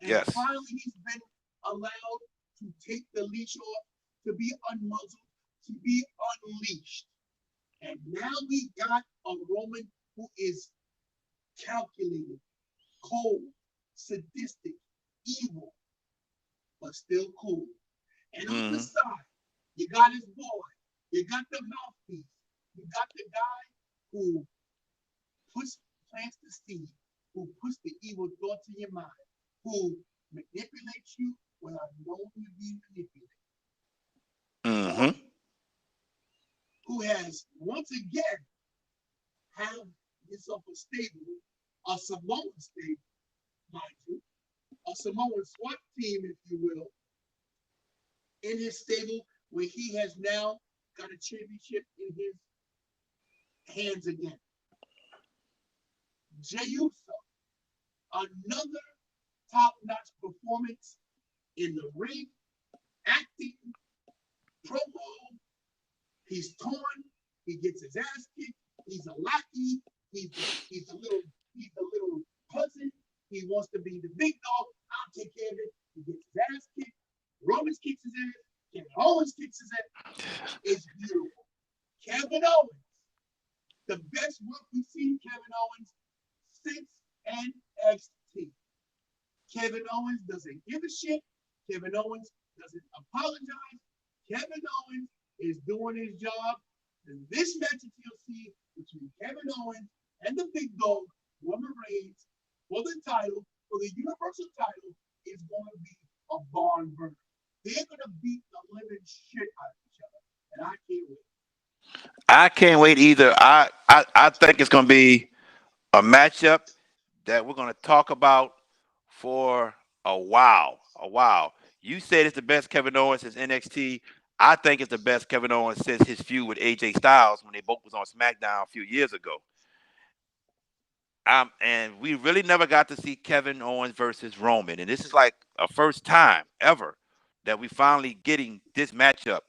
And Yes. finally, he's been allowed to take the leash off, to be unmuzzled, to be unleashed. And now we got a Roman who is calculated, cold, sadistic, evil, but still cool. And on the Mm-hmm. side, you got his boy, you got the mouthpiece, you got the guy who plants the seed, who puts the evil thoughts in your mind, who manipulate you without knowing you're being manipulated, or Mm-hmm. who has once again have himself a stable, a Samoan stable, mind you, a Samoan SWAT team, if you will, in his stable where he has now got a championship in his hands again. Jey Uso, another top-notch performance in the ring, acting, promo. He's torn. He gets his ass kicked. He's a lackey. He's a little cousin. He wants to be the big dog. I'll take care of it. He gets his ass kicked. Roman kicks his ass. Kevin Owens kicks his ass. It's beautiful. Kevin Owens, the best work we've seen Kevin Owens since NXT. Kevin Owens doesn't give a shit. Kevin Owens doesn't apologize. Kevin Owens is doing his job. And this match at TLC between Kevin Owens and the big dog, Roman Reigns, for the title, for the Universal title, is going to be a barn burner. They're going to beat the living shit out of each other. And I can't wait. I can't wait either. I think it's going to be a matchup that we're going to talk about for a while. A while. You said it's the best Kevin Owens since NXT. I think it's the best Kevin Owens since his feud with AJ Styles when they both was on SmackDown a few years ago. And we really never got to see Kevin Owens versus Roman, and this is like a first time ever that we finally getting this matchup.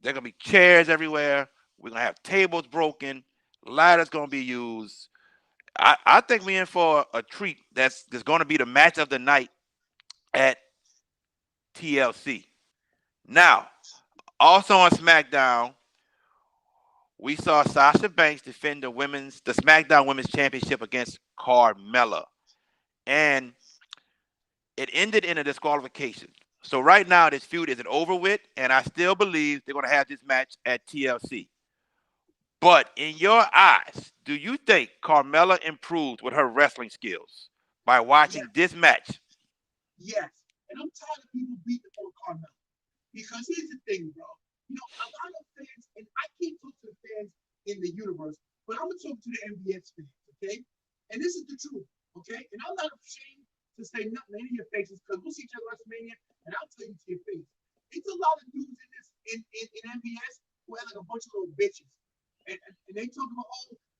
There gonna be chairs everywhere. We're gonna have tables broken. Ladders gonna be used. I think we're in for a treat. That's going to be the match of the night at TLC. Now, also on SmackDown, we saw Sasha Banks defend the SmackDown Women's Championship against Carmella, and it ended in a disqualification. So right now, this feud isn't over with, and I still believe they're going to have this match at TLC. But in your eyes, do you think Carmella improved with her wrestling skills by Yes, watching this match? yes. And I'm tired of people beating on Carmelo. Because here's the thing, bro. A lot of fans, and I can't talk to the fans in the universe, but I'm gonna talk to the MBS fans, okay? And this is the truth, okay? And I'm not ashamed to say nothing in your faces because we'll see each other at WrestleMania, and I'll tell you to your face. It's a lot of dudes in this in MBS who have like a bunch of little bitches, and they talk about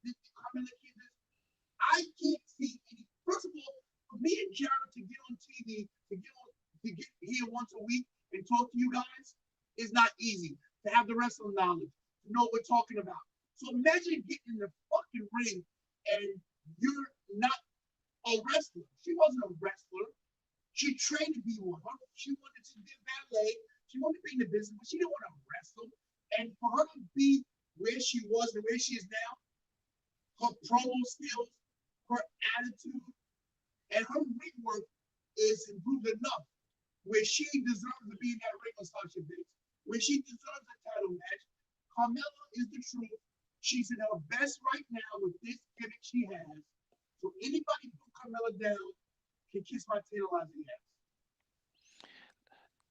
this Carmella kid, this. I can't see any. First of all, for me and Jared to get on TV, to get here once a week and talk to you guys is not easy. To have the wrestling knowledge, to know what we're talking about. So imagine getting in the fucking ring and you're not a wrestler. She wasn't a wrestler. She trained to be one. She wanted to do ballet. She wanted to be in the business, but she didn't want to wrestle. And for her to be where she was and where she is now, her promo skills, her attitude, and her ring work is improved enough where she deserves to be in that ring with Sasha Banks, where she deserves a title match. Carmella is the truth. She's in her best right now with this gimmick she has. So anybody put Carmella down can kiss my tantalizing ass.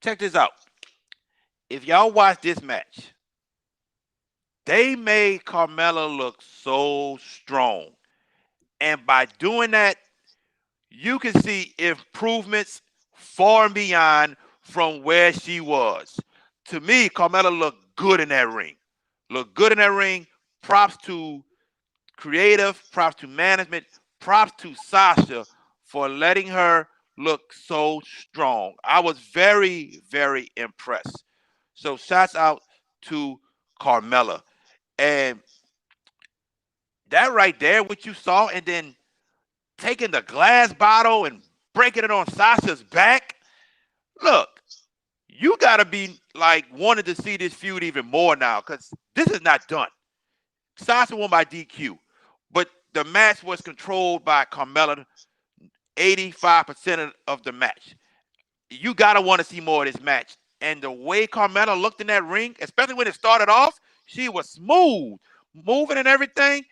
Check this out. If y'all watch this match, they made Carmella look so strong. And by doing that, you can see improvements far and beyond from where she was. To me, Carmella looked good in that ring. Looked good in that ring. Props to creative, props to management, props to Sasha for letting her look so strong. I was very, very impressed. So shouts out to Carmella. And that right there, what you saw, and then taking the glass bottle and breaking it on Sasha's back. Look, you gotta be like wanting to see this feud even more now because this is not done. Sasha won by DQ, but the match was controlled by Carmella 85% of the match. You gotta want to see more of this match. And the way Carmella looked in that ring, especially when it started off, she was smooth, moving and everything.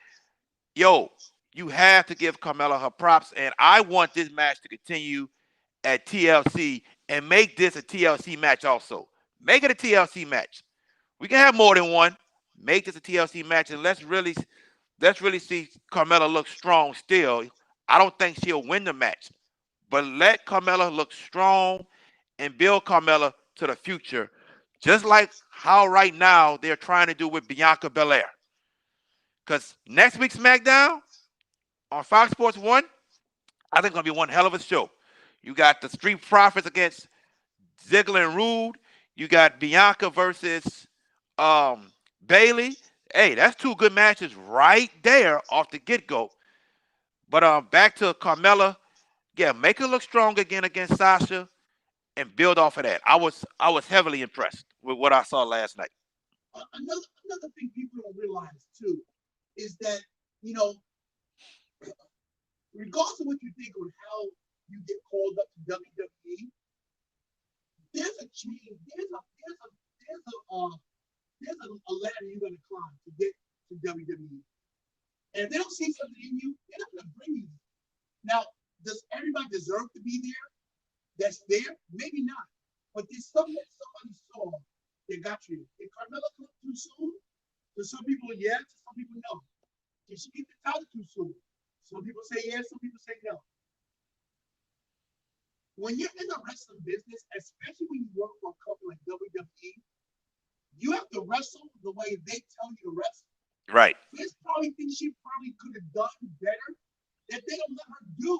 Yo, you have to give Carmella her props, and I want this match to continue at TLC and make this a TLC match also. Make it a TLC match. We can have more than one. Make this a TLC match and let's really see Carmella look strong still. I don't think she'll win the match, but let Carmella look strong and build Carmella to the future, just like how right now they're trying to do with Bianca Belair. Because next week's SmackDown on Fox Sports 1, I think it's going to be one hell of a show. You got the Street Profits against Ziggler and Rude. You got Bianca versus um, Bailey. Hey, that's two good matches right there off the get go. But back to Carmella. Yeah, make her look strong again against Sasha and build off of that. I was heavily impressed with what I saw last night. Another thing people don't realize too is that you know, regardless of what you think or how you get called up to WWE, there's a chain, there's a ladder you're gonna climb to get to WWE. And if they don't see something in you, they're not gonna bring you. Now, does everybody deserve to be there? That's there? Maybe not. But there's something that somebody saw that got you. Did Carmella come too soon? To some people, yes. To some people, no. Did she get the title too soon? Some people say yes. Some people say no. When you're in the wrestling business, especially when you work for a company like WWE, you have to wrestle the way they tell you to wrestle. Right. There's probably things she probably could have done better that they don't let her do.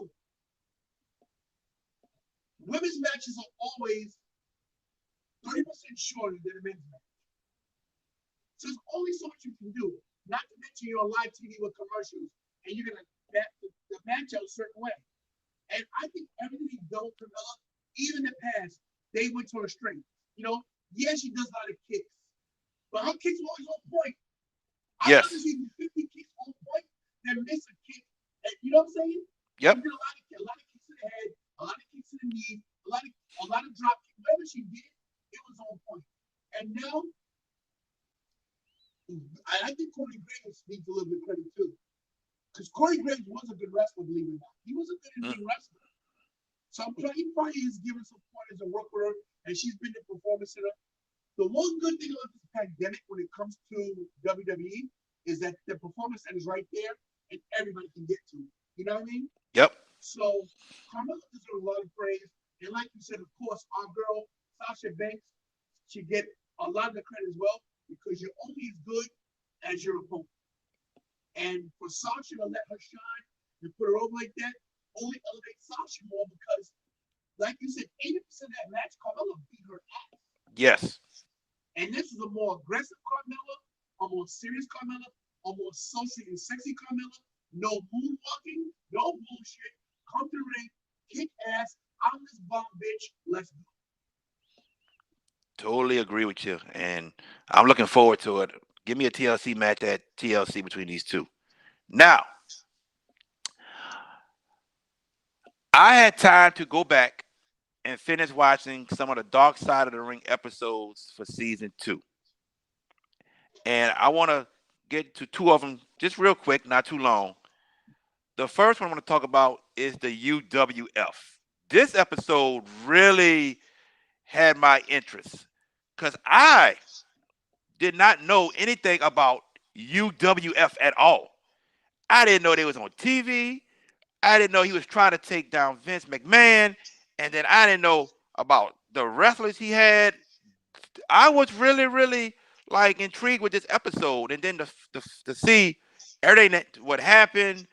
Women's matches are always 30% shorter than a men's match. So there's only so much you can do. Not to mention you're on live TV with commercials and you're going to the match out a certain way. And I think everything they've done with Camilla, even in the past, they went to her strength. You know, yeah, she does a lot of kicks, but her kicks are always on point. I'd rather Yes. see 50 kicks on point than miss a kick. And, you know what I'm saying? She Yep. did a lot of kicks to the head, a lot of kicks to the knee, a lot of drop kicks. Whatever she did, it was on point. And now, I think Corey Graves needs a little bit of credit too. Because Corey Graves was a good wrestler, believe it or not. He was a good Mm. in-ring wrestler. So he probably is giving some pointers and work with her, and she's been the performance center. The one good thing about this pandemic when it comes to WWE is that the performance center is right there and everybody can get to it. You know what I mean? Yep. So Carmella deserves a lot of praise. And like you said, of course, our girl, Sasha Banks, should get a lot of the credit as well because you're only as good as your opponent. And for Sasha to let her shine and put her over like that only elevates Sasha more because, like you said, 80% of that match, Carmella beat her ass. Yes. And this is a more aggressive Carmella, a more serious Carmella, a more socially and sexy Carmella. No moonwalking, no bullshit. Come to the ring, kick ass. I'm this bomb bitch. Let's go. Totally agree with you, and I'm looking forward to it. Give me a TLC match at TLC between these two. Now, I had time to go back and finish watching some of the Dark Side of the Ring episodes for season 2. And I want to get to two of them just real quick, not too long. The first one I want to talk about is the UWF. This episode really had my interest because I did not know anything about UWF at all. I didn't know they was on TV. I didn't know he was trying to take down Vince McMahon, and then I didn't know about the wrestlers he had. I was really, really like intrigued with this episode, and then to see everything that what happened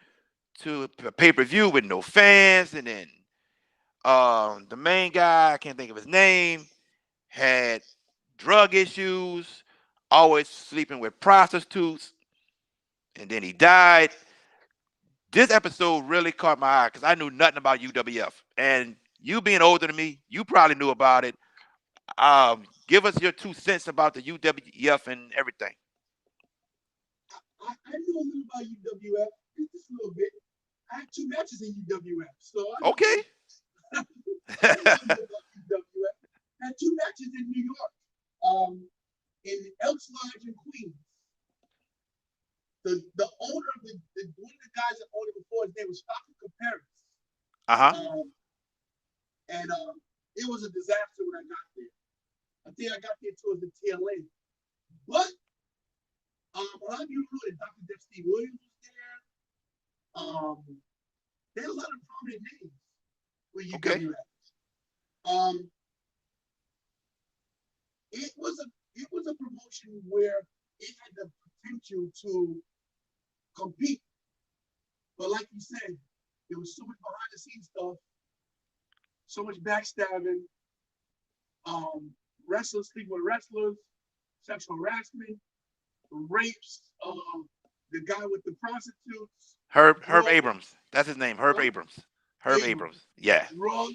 to pay per view with no fans, and then the main guy I can't think of his name had drug issues, always sleeping with prostitutes, and then he died. This episode really caught my eye because I knew nothing about UWF. And you being older than me, you probably knew about it. Give us your 2 cents about the UWF and everything. I knew a little about UWF, just a little bit. I had two matches in UWF, so I know Okay. I know a little about UWF. I had two matches in New York, in Elks Lodge in Queens. The owner of one of the guys that owned it before, his name was Stockton Paris. Uh huh. Um, and it was a disaster when I got there. I think I got there towards the tail end. But a lot of people know that Dr. Deb Steve Williams was there. There's a lot of prominent names with Okay. UWF. Um, it was a promotion where it had the potential to compete, but like you said, there was so much behind the scenes stuff, so much backstabbing, wrestlers sleep with wrestlers, sexual harassment, rapes, the guy with the prostitutes, Herb drugs, Abrams. That's his name. Herb huh? Abrams. Herb Abrams, Abrams. Yeah. drugs.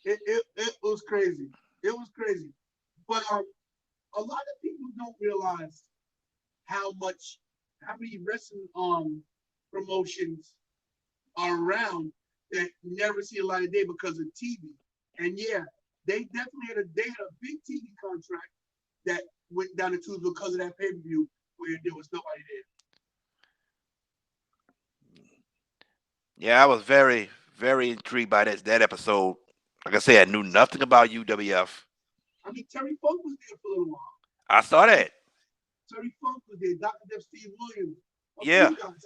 It was crazy. It was crazy. But a lot of people don't realize how much how many wrestling promotions are around that never see a light of day because of TV. And yeah, they had a big TV contract that went down the tubes because of that pay per view where there was nobody there. Yeah, I was very, very intrigued by that episode. Like I said, I knew nothing about UWF. I mean, Terry Funk was there for a little while. I saw that. Terry Funk was there. Dr. Dev Steve Williams, a Yeah. few guys.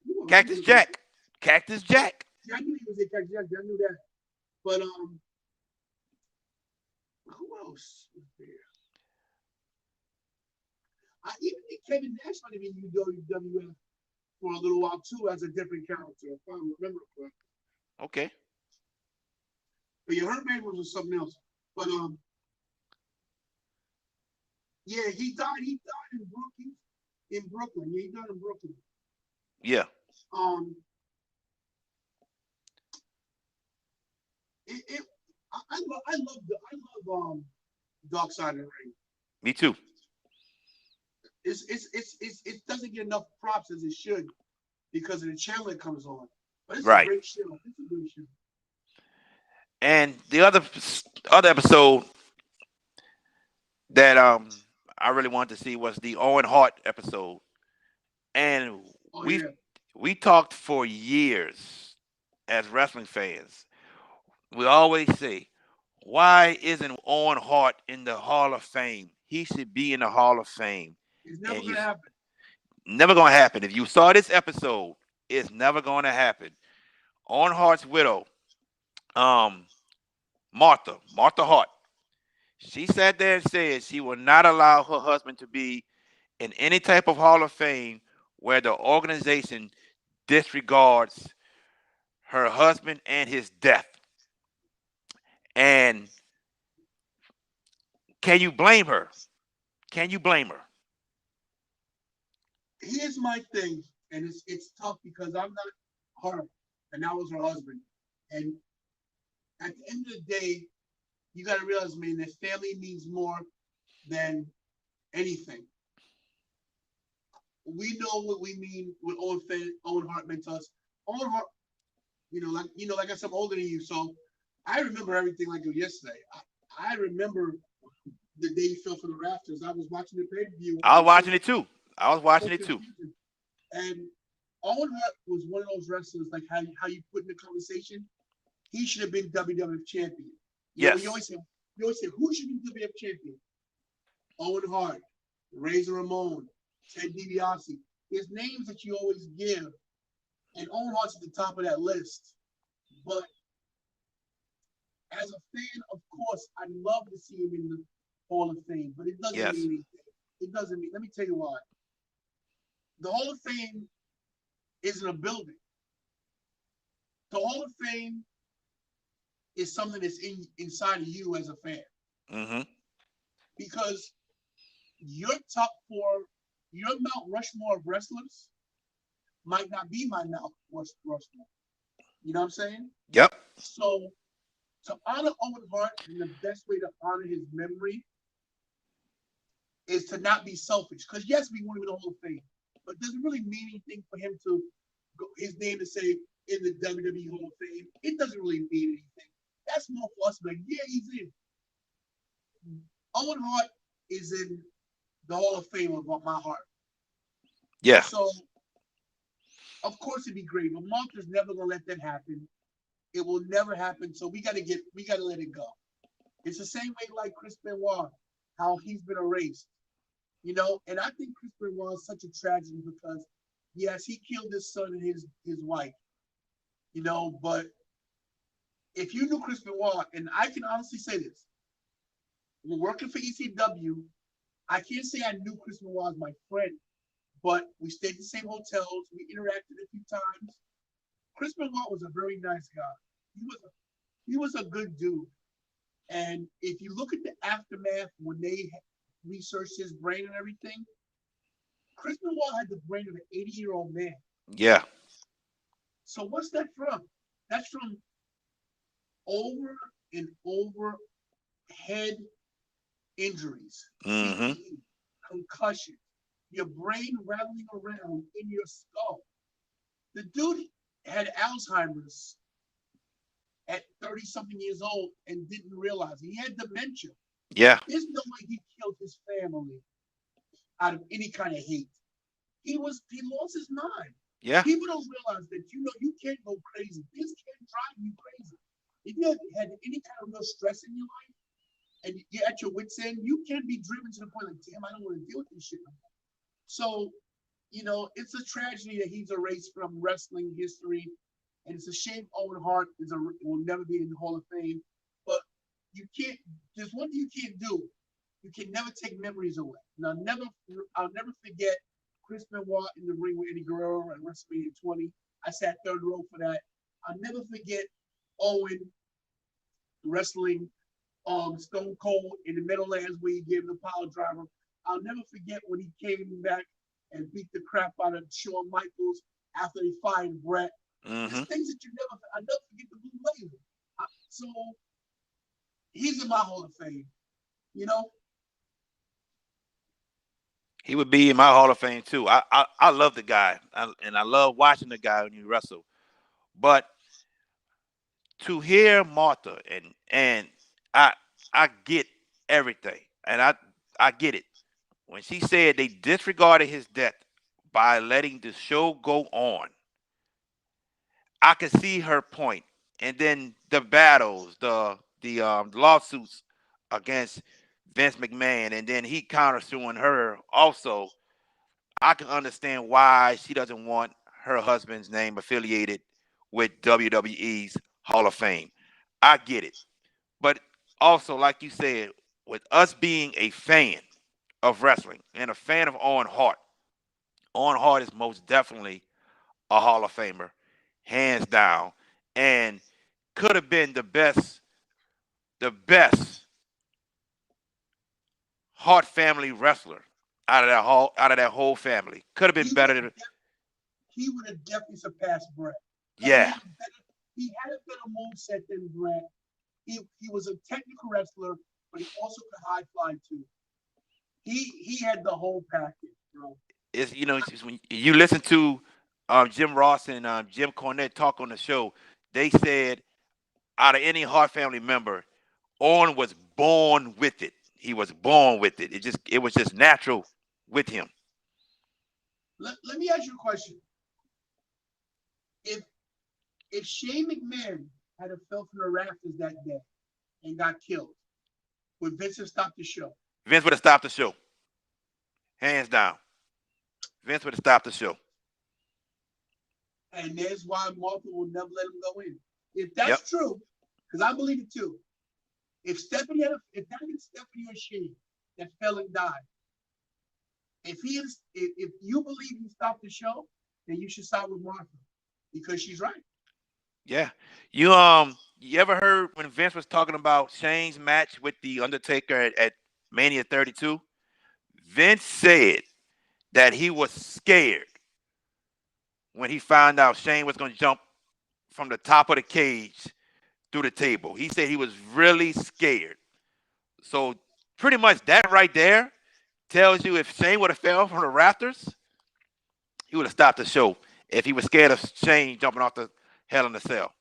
Who Cactus was there? Jack. Cactus Jack. Yeah, I knew he was there. I knew that. But who else was there? I even think Kevin Nash might have been UWF for a little while too as a different character, if I remember correctly. Okay. But yeah, Herb Abrams was something else. But yeah, he died. He died in Brooklyn. In Brooklyn, yeah, he died in Brooklyn. Yeah. Um, it I love Dark Side of the Ring. Me too. It doesn't get enough props as it should because of the channel it comes on. But it's a Right. great show. It's a great show. And the other episode that I really wanted to see was the Owen Hart episode. And Oh we yeah, we talked for years as wrestling fans. We always say, why isn't Owen Hart in the Hall of Fame? He should be in the Hall of Fame. it's never And you gonna happen. never gonna happen. If you saw this episode, it's never gonna happen. Owen Hart's widow, um, Martha Hart, she sat there and said she will not allow her husband to be in any type of Hall of Fame where the organization disregards her husband and his death. And can you blame her? Can you blame her? Here's my thing, and it's tough because I'm not her, and that was her husband. And at the end of the day, you got to realize, man, that family means more than anything. We know what we mean with Owen Hart meant to us. Owen Hart, like I said, I'm older than you, so I remember everything like it was yesterday. I remember the day he fell for the rafters. I was watching the pay per view. I was watching it too. I was So watching it too. confusing. And Owen Hart was one of those wrestlers, like how you put in the conversation. He should have been WWF champion. You know, Yes. you always say, who should be WWF champion? Owen Hart, Razor Ramon, Ted DiBiase. There's names that you always give, and Owen Hart's at the top of that list. But as a fan, of course, I'd love to see him in the Hall of Fame, but it doesn't Yes. mean anything. It doesn't mean. Let me tell you why. The Hall of Fame isn't a building. The Hall of Fame is something that's inside of you as a fan. Mm-hmm. Because your top four, your Mount Rushmore of wrestlers might not be my Mount Rushmore. You know what I'm saying? Yep. So to honor Owen Hart, and the best way to honor his memory is to not be selfish. Because yes, we want him in the Hall of Fame, but does it really mean anything for him to go, his name to say in the WWE Hall of Fame? It doesn't really mean anything. That's more for us. Like, yeah, he's in. Owen Hart is in the Hall of Fame of my heart. Yeah. So, of course, it'd be great, but Martha's never gonna let that happen. It will never happen. So we gotta let it go. It's the same way like Chris Benoit, how he's been erased. And I think Chris Benoit is such a tragedy because yes, he killed his son and his wife, but if you knew Chris Benoit, and I can honestly say this, when working for ECW, I can't say I knew Chris Benoit as my friend, but we stayed in the same hotels, we interacted a few times. Chris Benoit was a very nice guy. He was a good dude. And if you look at the aftermath when they researched his brain and everything, Chris Benoit had the brain of an 80-year-old man. Yeah. So what's that from? That's from over and over head injuries, Mm-hmm. CTE, concussion, your brain rattling around in your skull. The dude had Alzheimer's at 30 something years old and didn't realize he had dementia. Yeah. There's no way he killed his family out of any kind of hate. He lost his mind. Yeah. People don't realize that you can't go crazy. This can drive you crazy. If you have had any kind of real stress in your life and you're at your wits end, you can be driven to the point like, damn, I don't want to deal with this shit no more. So, it's a tragedy that he's erased from wrestling history, and it's a shame Owen Hart will never be in the Hall of Fame. But you can't. There's one thing you can't do. You can never take memories away. And I'll never forget Chris Benoit in the ring with Eddie Guerrero at WrestleMania 20. I sat third row for that. I'll never forget Owen wrestling Stone Cold in the Meadowlands where he gave the power driver. I'll never forget when he came back and beat the crap out of Shawn Michaels after they fired Brett. Mm-hmm. There's things that I never forget the Blue Blazer. So he's in my Hall of Fame. You know, He would be in my Hall of Fame too. I love the guy, and I love watching the guy when he wrestle. But to hear Martha and I I get everything, and I get it when she said they disregarded his death by letting the show go on. I could see her point, and then the battles, the lawsuits against Vince McMahon, and then he countersuing her also. I can understand why she doesn't want her husband's name affiliated with WWE's Hall of Fame. I get it. But also, like you said, with us being a fan of wrestling and a fan of Owen Hart is most definitely a Hall of Famer, hands down, and could have been the best Hart family wrestler out of that whole family. Could have been he would better have than he would have definitely surpassed Brett. yeah. He had a better moveset than Brett. He was a technical wrestler, but he also could high fly too. He had the whole package, bro. It's when you listen to Jim Ross and Jim Cornette talk on the show, they said out of any Hart family member, Owen was born with it. He was born with it. It was just natural with him. Let me ask you a question. If if Shane McMahon had a fell from the rafters that day and got killed, would Vince have stopped the show? Vince would have stopped the show, hands down. Vince would have stopped the show. And that's why Martha will never let him go in. If Yep. that's true, because I believe it too. If that is Stephanie or Shane that fell and died, if you believe he stopped the show, then you should side with Martha because she's right. Yeah. You ever heard when Vince was talking about Shane's match with the Undertaker at Mania 32? Vince said that he was scared when he found out Shane was going to jump from the top of the cage through the table. He said he was really scared. So pretty much that right there tells you if Shane would have fell from the rafters, he would have stopped the show if he was scared of Shane jumping off the Hell in the Cell.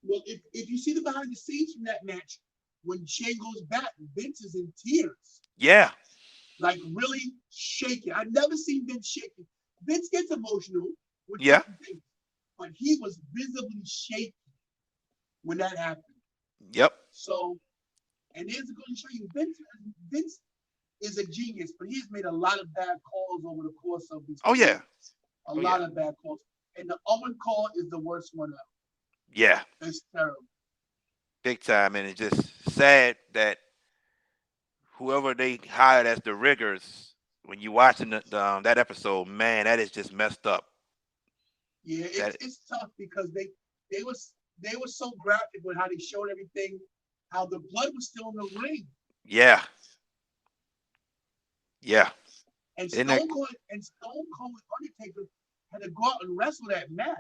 Well, if you see the behind the scenes from that match, when Shane goes back, Vince is in tears, Yeah, like really shaking. I've never seen Vince shaking. Vince gets emotional with yeah, certain things, but he was visibly shaking. when that happened. Yep. So, and there's going to show you Vince is a genius, but he's made a lot of bad calls over the course of his Oh career. yeah. A Oh yeah. lot of bad calls. And the Owen call is the worst one out. Yeah. It's terrible. Big time, and it's just sad that whoever they hired as the riggers, when you watching that episode, man, that is just messed up. Yeah, That it's tough because they was they were so graphic with how they showed everything, how the blood was still in the ring, yeah, yeah. and Isn't that Stone Cold and Undertaker had to go out and wrestle that match.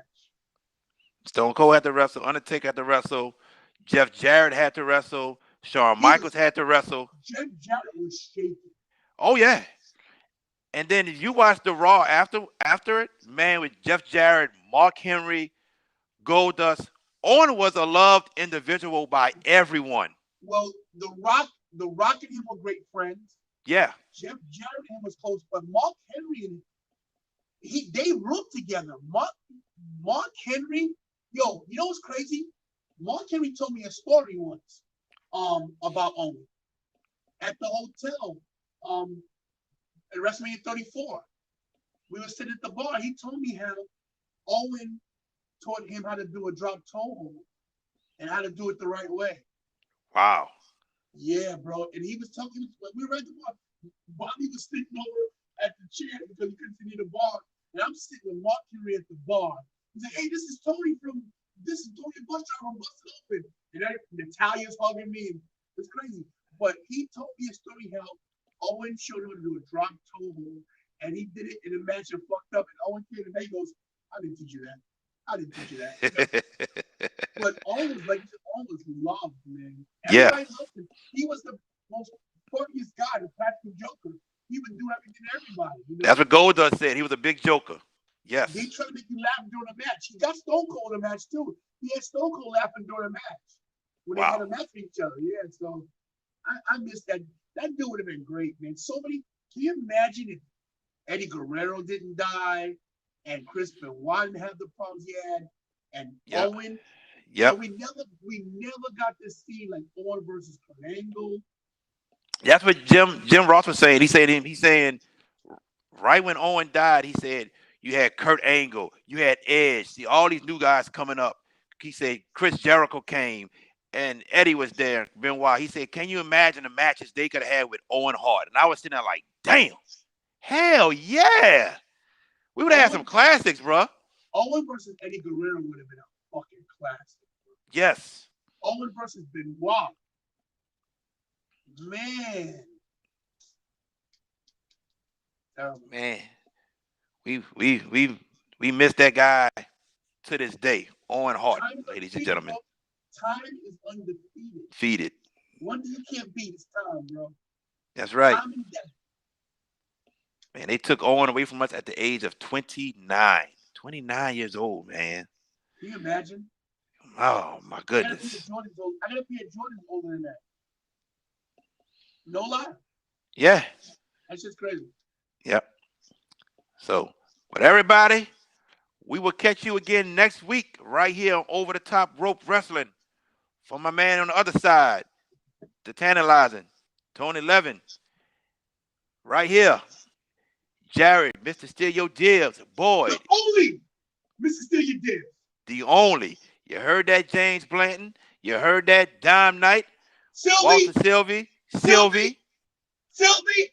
Stone Cold had to wrestle, Undertaker had to wrestle, Jeff Jarrett had to wrestle, Shawn He Michaels was had to wrestle. Jeff Jarrett was shaking. Oh yeah. And then if you watch the Raw after it, man, with Jeff Jarrett, Mark Henry, Goldust, Owen was a loved individual by everyone. Well, the Rock and him were great friends. Yeah, Jeff Jarrett and him was close, but Mark Henry and they roomed together. Mark Henry, yo, you know what's crazy? Mark Henry told me a story once, about Owen at the hotel, um, at WrestleMania 34. We were sitting at the bar. He told me how Owen taught him how to do a drop toe hold and how to do it the right way. wow. Yeah, bro. And he was talking, we were at the bar. Bobby was sitting over at the chair because he couldn't sit near the bar. And I'm sitting with Mark Henry at the bar. He's like, hey, this is Tony Bus Driver from Busted Open. And Natalia's hugging me. And it's crazy. But he told me a story how Owen showed him how to do a drop toe hold. And he did it in a match and fucked up. And Owen came and he goes, I didn't teach you that. I didn't teach you that. You know? But Owen was like, Owen was loved, man. Yeah, Everybody loved him. He was the most funniest guy, the practical joker. He would do everything to everybody, you know. that's what Goldust said. He was a big joker. They Yes. tried to make you laugh during the match. He got Stone Cold in the match too. He had Stone Cold laughing during the match when they had Wow. a match with each other. Yeah, so I miss that. That dude would have been great, man. So many. Can you imagine if Eddie Guerrero didn't die and Chris Benoit didn't have the problems he had, and Yep. Owen? Yo, Yep. we never got to see like Owen versus Kurt Angle. That's what Jim Ross was saying. He's saying right when Owen died, he said you had Kurt Angle, you had Edge, see all these new guys coming up. He said Chris Jericho came and Eddie was there, Benoit. He said, can you imagine the matches they could have had with Owen Hart? And I was sitting there like, damn, hell yeah. We would have had some Owen classics, bro. Owen versus Eddie Guerrero would have been a fucking classic. Yes. Owen versus Benoit. Man. Terrible. Man, we we we we missed that guy to this day. Owen Hart, Time is ladies and undefeated, gentlemen. bro. Time is undefeated. Defeated. One thing you can't beat is time, bro. That's right. Time and death. Man, they took Owen away from us at the age of 29. 29 years old, man. Can you imagine? Oh, my I gotta be at goodness. Jordan's old. I gotta be at Jordan's older than that. No lie. Yeah. That's just crazy. Yep. So, but everybody, we will catch you again next week right here on Over the Top Rope Wrestling. For my man on the other side, the Tantilizing, Tony Levin, right here. Jared, Mr. Stereo Dibs, The Boyd, only Mr. Steal Your Dibs. the only. You heard that, James Blanton. You heard that, Dime Knight, Walter Sylvie, Sylvie, Sylvie, Sylvie, Sylvie,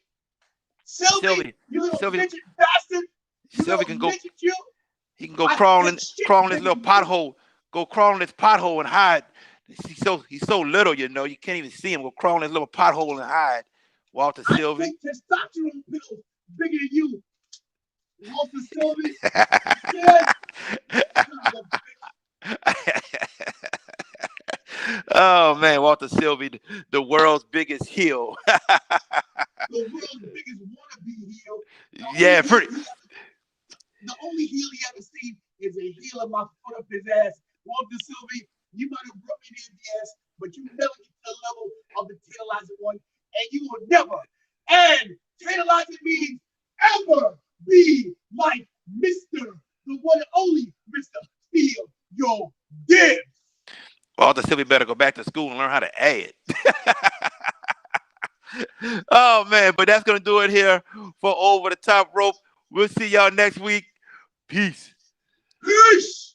Sylvie, Sylvie, you little Sylvie, midget bastard. You Sylvie little can go. midget, you. He can go I crawling, hate shit crawl in this bigger little than you. pothole. Go crawl in this pothole and hide. He's so little, you can't even see him. Go crawl in this little pothole and hide. Walter I Sylvie. take testosterone pills bigger than you. Walter Sylvie, yeah, Oh man, Walter Sylvie, the world's biggest heel. the world's biggest wannabe heel. The only Yeah, heel pretty. he ever, the only heel he ever seen is a heel of my foot up his ass. Walter Sylvie, you might have broke me in the ass, but you never get to the level of the tantalizing one, and you will never. And tantalizing means ever be like Mr. the one and only Mr. Steal Your Dibs. Walter Sylvia better go back to school and learn how to add. Oh man, but that's gonna do it here for Over the Top Rope. We'll see y'all next week. Peace. Peace.